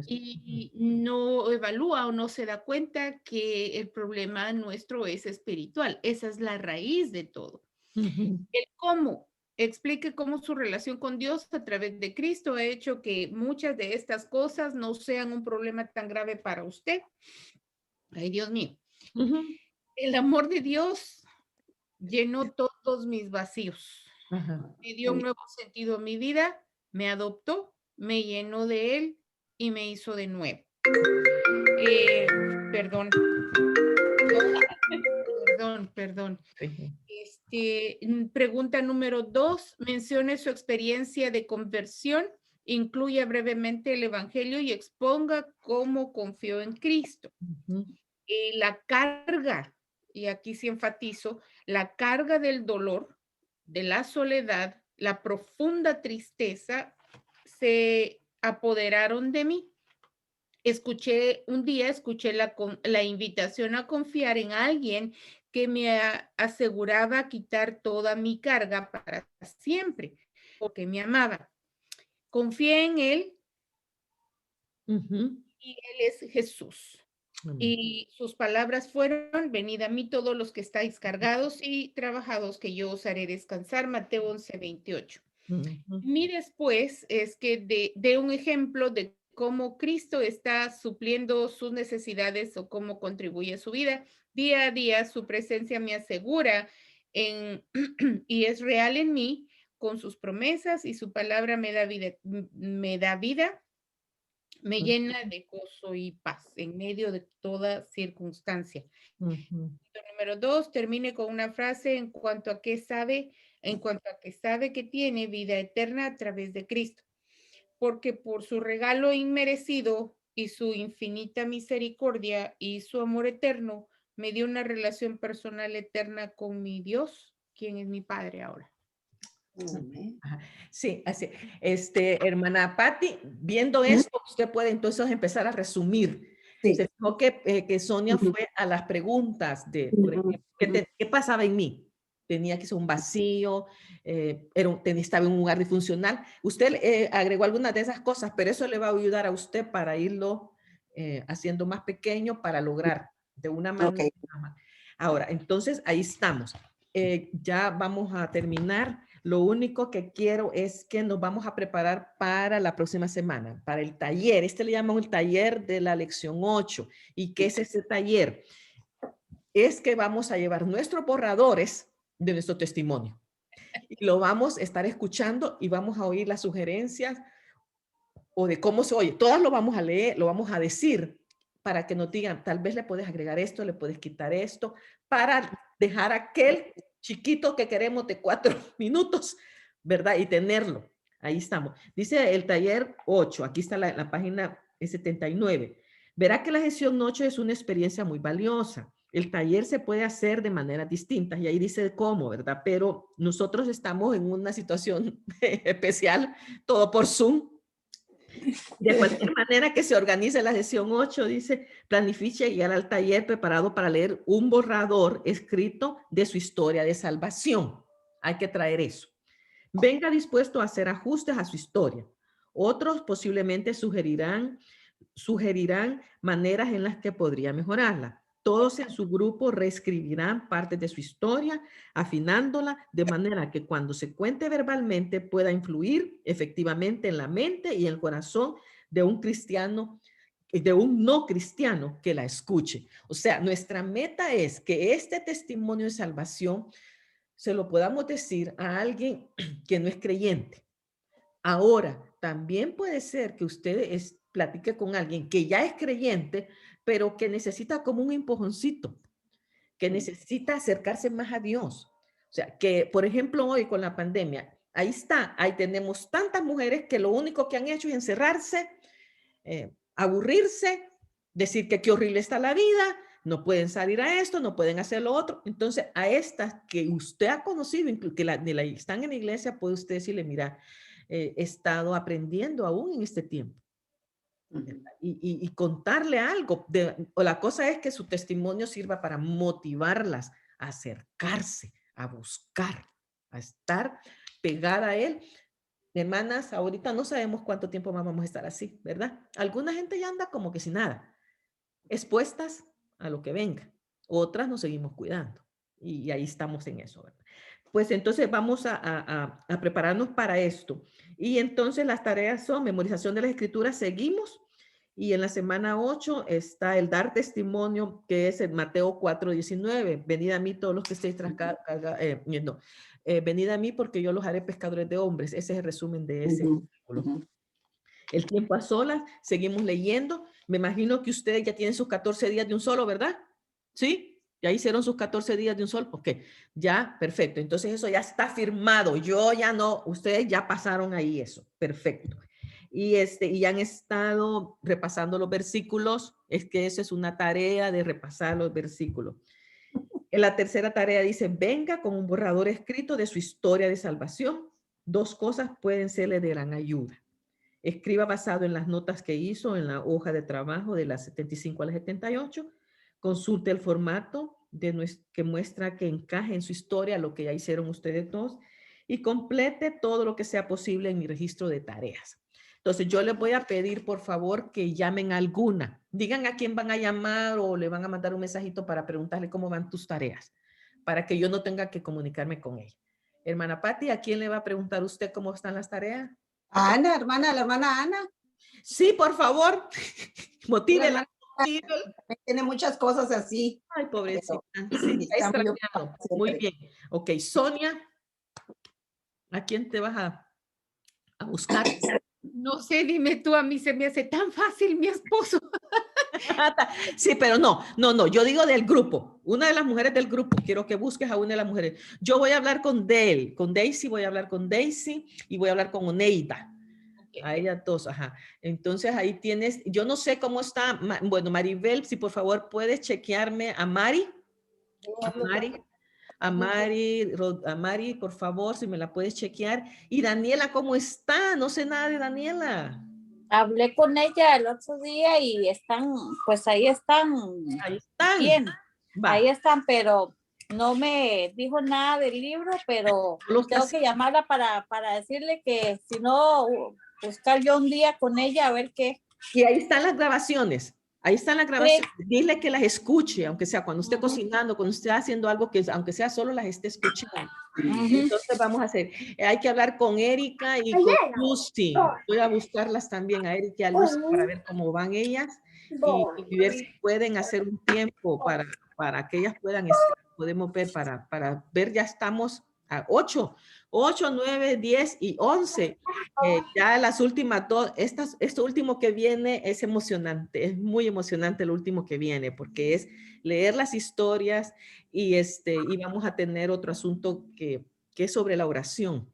Y no evalúa o no se da cuenta que el problema nuestro es espiritual. Esa es la raíz de todo. El cómo. Explique cómo su relación con Dios a través de Cristo ha hecho que muchas de estas cosas no sean un problema tan grave para usted. Ay, Dios mío. El amor de Dios llenó todos mis vacíos. Me dio un nuevo sentido a mi vida, me adoptó, me llenó de él y me hizo de nuevo. Perdón. Pregunta número 2, mencione su experiencia de conversión, incluya brevemente el evangelio y exponga cómo confió en Cristo. La carga, y aquí sí enfatizo, la carga del dolor, de la soledad, la profunda tristeza se apoderaron de mí. Un día escuché la invitación a confiar en alguien que me aseguraba quitar toda mi carga para siempre, porque me amaba. Confié en él y él es Jesús. Y sus palabras fueron: venid a mí todos los que estáis cargados y trabajados, que yo os haré descansar. Mateo 11:28. Mi después es que de un ejemplo de cómo Cristo está supliendo sus necesidades o cómo contribuye a su vida. Día a día su presencia me asegura y es real en mí con sus promesas, y su palabra me da vida, me llena de gozo y paz en medio de toda circunstancia. Número 2, termine con una frase en cuanto a que sabe que tiene vida eterna a través de Cristo, porque por su regalo inmerecido y su infinita misericordia y su amor eterno, me dio una relación personal eterna con mi Dios, quien es mi Padre ahora. Sí, así. Hermana Patti, viendo esto, usted puede entonces empezar a resumir. Sí. Se fijó que Sonia fue a las preguntas de, por ejemplo, ¿qué pasaba en mí? Tenía que ser un vacío, estaba en un lugar disfuncional. Usted agregó algunas de esas cosas, pero eso le va a ayudar a usted para irlo haciendo más pequeño para lograr de una manera. Ahora, entonces ahí estamos. Ya vamos a terminar. Lo único que quiero es que nos vamos a preparar para la próxima semana, para el taller. Le llamamos el taller de la lección 8. ¿Y qué es ese taller? Es que vamos a llevar nuestros borradores de nuestro testimonio. Y lo vamos a estar escuchando y vamos a oír las sugerencias o de cómo se oye. Todas lo vamos a leer, lo vamos a decir para que nos digan, tal vez le puedes agregar esto, le puedes quitar esto, para dejar aquel chiquito que queremos de 4 minutos, ¿verdad? Y tenerlo. Ahí estamos. Dice el taller 8, aquí está la página 79. Verá que la gestión 8 es una experiencia muy valiosa. El taller se puede hacer de maneras distintas y ahí dice cómo, ¿verdad? Pero nosotros estamos en una situación especial, todo por Zoom. De cualquier manera que se organice la sesión 8, dice, planifique llegar al taller preparado para leer un borrador escrito de su historia de salvación. Hay que traer eso. Venga dispuesto a hacer ajustes a su historia. Otros posiblemente sugerirán maneras en las que podría mejorarla. Todos en su grupo reescribirán partes de su historia, afinándola de manera que cuando se cuente verbalmente pueda influir efectivamente en la mente y el corazón de un cristiano, de un no cristiano que la escuche. O sea, nuestra meta es que este testimonio de salvación se lo podamos decir a alguien que no es creyente. Ahora, también puede ser que usted platique con alguien que ya es creyente, pero que necesita como un empujoncito, que necesita acercarse más a Dios. O sea, que por ejemplo hoy con la pandemia, ahí está, ahí tenemos tantas mujeres que lo único que han hecho es encerrarse, aburrirse, decir que qué horrible está la vida, no pueden salir a esto, no pueden hacer lo otro. Entonces, a estas que usted ha conocido, que están en la iglesia, puede usted decirle, mira, he estado aprendiendo aún en este tiempo. Y contarle algo. O la cosa es que su testimonio sirva para motivarlas a acercarse, a buscar, a estar pegada a él. Hermanas, ahorita no sabemos cuánto tiempo más vamos a estar así, ¿verdad? Alguna gente ya anda como que sin nada, expuestas a lo que venga. Otras nos seguimos cuidando. Y ahí estamos en eso, ¿verdad? Pues entonces vamos a prepararnos para esto. Y entonces las tareas son memorización de las escrituras, seguimos. Y en la semana 8 está el dar testimonio, que es en Mateo 4:19. Venid a mí todos los que estéis venid a mí porque yo los haré pescadores de hombres. Ese es el resumen de ese versículo. El tiempo a solas, seguimos leyendo. Me imagino que ustedes ya tienen sus 14 días de un solo, ¿verdad? ¿Sí? Ya hicieron sus 14 días de un solo. Ok, ya, perfecto. Entonces eso ya está firmado. Yo ya no, ustedes ya pasaron ahí eso. Perfecto. Y ya han estado repasando los versículos. Es que eso es una tarea de repasar los versículos. En la tercera tarea dice, venga con un borrador escrito de su historia de salvación. 2 cosas pueden serle de gran ayuda. Escriba basado en las notas que hizo en la hoja de trabajo de las 75 a las 78. Consulte el formato que muestra que encaje en su historia lo que ya hicieron ustedes dos y complete todo lo que sea posible en mi registro de tareas. Entonces yo les voy a pedir por favor que llamen a alguna. Digan a quién van a llamar o le van a mandar un mensajito para preguntarle cómo van tus tareas, para que yo no tenga que comunicarme con ella. Hermana Patti, ¿a quién le va a preguntar usted cómo están las tareas? Ana, hermana, la hermana Ana. Sí, por favor, motívela. Tiene muchas cosas así. Ay, pobrecita. Sí, está extrañado. Muy bien. Ok, Sonia, ¿a quién te vas a buscar? No sé, dime tú, a mí se me hace tan fácil mi esposo. Sí, pero no, yo digo del grupo. Una de las mujeres del grupo, quiero que busques a una de las mujeres. Yo voy a hablar con Daisy, voy a hablar con Daisy y voy a hablar con Oneida. A ellas dos, ajá. Entonces ahí tienes, yo no sé cómo está, bueno, Maribel, si por favor puedes chequearme a Mari. A Mari, por favor, si me la puedes chequear. Y Daniela, ¿cómo está? No sé nada de Daniela. Hablé con ella el otro día y están, pues ahí están. Ahí están. Bien, va. Ahí están, pero no me dijo nada del libro, pero tengo que llamarla para decirle que si no, buscar yo un día con ella a ver qué. Y ahí están las grabaciones. Ahí están las grabaciones. Sí. Dile que las escuche, aunque sea cuando esté cocinando, cuando esté haciendo algo que, aunque sea solo las esté escuchando. Entonces vamos a hacer. Hay que hablar con Erika y con Lucy. Voy a buscarlas también a Erika y a Lucy para ver cómo van ellas y ver si pueden hacer un tiempo para que ellas puedan estar. Podemos ver para ver, ya estamos a 8, 9, 10 y 11. Ya las últimas dos, esto último que viene es emocionante, es muy emocionante lo último que viene, porque es leer las historias y vamos a tener otro asunto que es sobre la oración.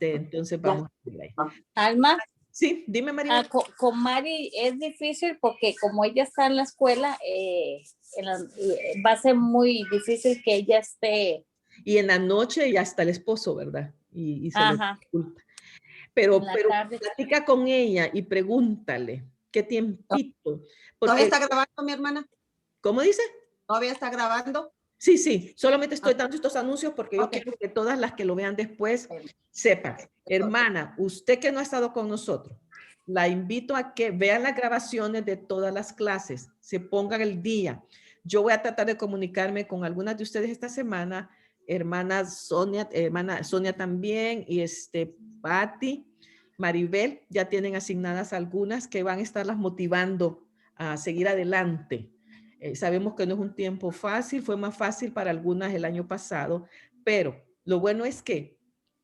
Entonces vamos a ver ahí. Alma. Sí, dime María. Con Mari es difícil porque como ella está en la escuela, va a ser muy difícil que ella esté. Y en la noche ya está el esposo, ¿verdad? Y se le disculpa. Pero platica con ella y pregúntale qué tiempito. ¿Todavía está grabando, mi hermana? ¿Cómo dice? ¿Todavía está grabando? Sí, solamente estoy dando estos anuncios porque yo quiero que todas las que lo vean después sepan. Hermana, usted que no ha estado con nosotros, la invito a que vean las grabaciones de todas las clases, se pongan el día. Yo voy a tratar de comunicarme con algunas de ustedes esta semana, hermana Sonia también, y Patti, Maribel, ya tienen asignadas algunas que van a estarlas motivando a seguir adelante. Sabemos que no es un tiempo fácil, fue más fácil para algunas el año pasado, pero lo bueno es que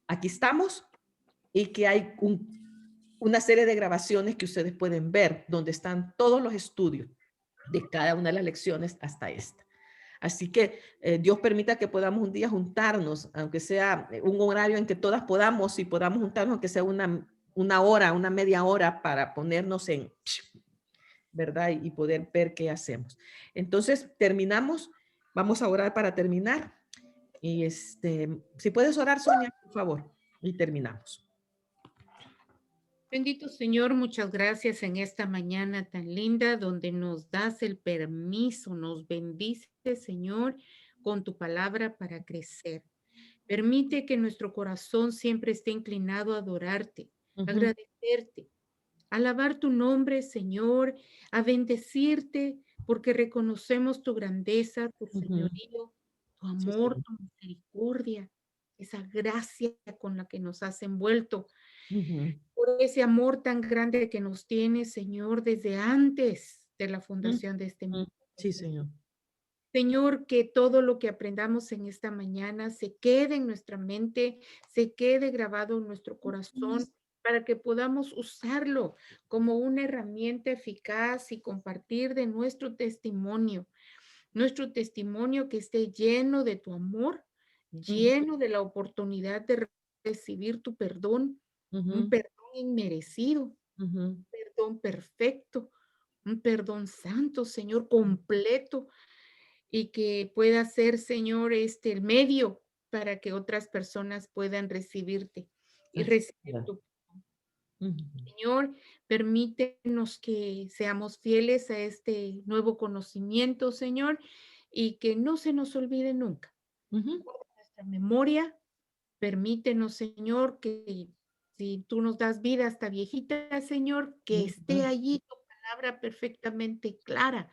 aquí estamos y que hay una serie de grabaciones que ustedes pueden ver, donde están todos los estudios de cada una de las lecciones hasta esta. Así que Dios permita que podamos un día juntarnos, aunque sea un horario en que todas podamos, y podamos juntarnos, aunque sea una hora, una media hora, para ponernos en, ¿verdad? Y poder ver qué hacemos. Entonces, terminamos. Vamos a orar para terminar. Y si puedes orar, Sonia, por favor, y terminamos. Bendito Señor, muchas gracias en esta mañana tan linda donde nos das el permiso, nos bendices, Señor, con tu palabra para crecer. Permite que nuestro corazón siempre esté inclinado a adorarte, agradecerte, alabar tu nombre, Señor, a bendecirte, porque reconocemos tu grandeza, tu señorío, tu amor, tu misericordia, esa gracia con la que nos has envuelto. Por ese amor tan grande que nos tiene, Señor, desde antes de la fundación de este mundo. Sí, Señor. Señor, que todo lo que aprendamos en esta mañana se quede en nuestra mente, se quede grabado en nuestro corazón, para que podamos usarlo como una herramienta eficaz y compartir de nuestro testimonio que esté lleno de tu amor, lleno de la oportunidad de recibir tu perdón, un perdón inmerecido, un perdón perfecto, un perdón santo, Señor, completo, y que pueda ser, Señor, el medio para que otras personas puedan recibirte y recibir tu perdón. Señor, permítenos que seamos fieles a este nuevo conocimiento, Señor, y que no se nos olvide nunca. Nuestra memoria, permítenos, Señor, que si tú nos das vida hasta viejita, Señor, que esté allí tu palabra perfectamente clara,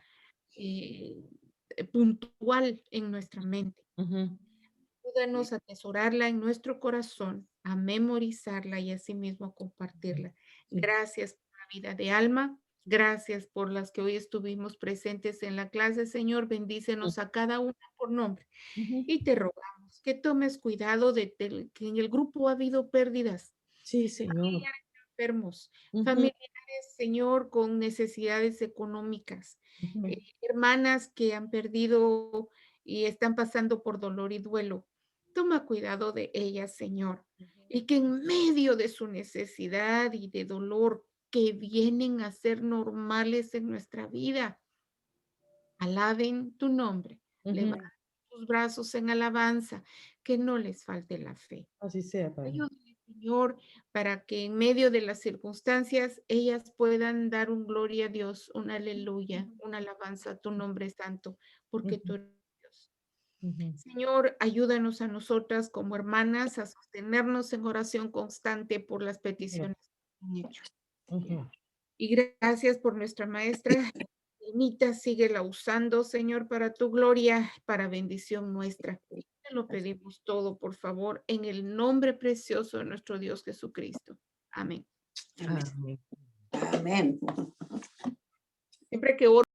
puntual en nuestra mente. Ayúdanos a atesorarla en nuestro corazón, a memorizarla y asimismo a compartirla. Gracias por la vida de Alma. Gracias por las que hoy estuvimos presentes en la clase, Señor. Bendícenos a cada una por nombre. Y te rogamos que tomes cuidado de que en el grupo ha habido pérdidas. Sí, Señor. Familiares enfermos, familiares, Señor, con necesidades económicas, hermanas que han perdido y están pasando por dolor y duelo. Toma cuidado de ellas, Señor, y que en medio de su necesidad y de dolor que vienen a ser normales en nuestra vida, alaben tu nombre, levanten tus brazos en alabanza, que no les falte la fe. Así sea, Padre. Ayúdame, Señor, para que en medio de las circunstancias ellas puedan dar un gloria a Dios, un aleluya, una alabanza a tu nombre santo, porque tú eres Dios. Señor, ayúdanos a nosotras como hermanas a sostenernos en oración constante por las peticiones que han hecho. Y gracias por nuestra maestra. Benita, síguela usando, Señor, para tu gloria, para bendición nuestra. Te lo pedimos todo, por favor, en el nombre precioso de nuestro Dios Jesucristo. Amén. Amén. Siempre que oro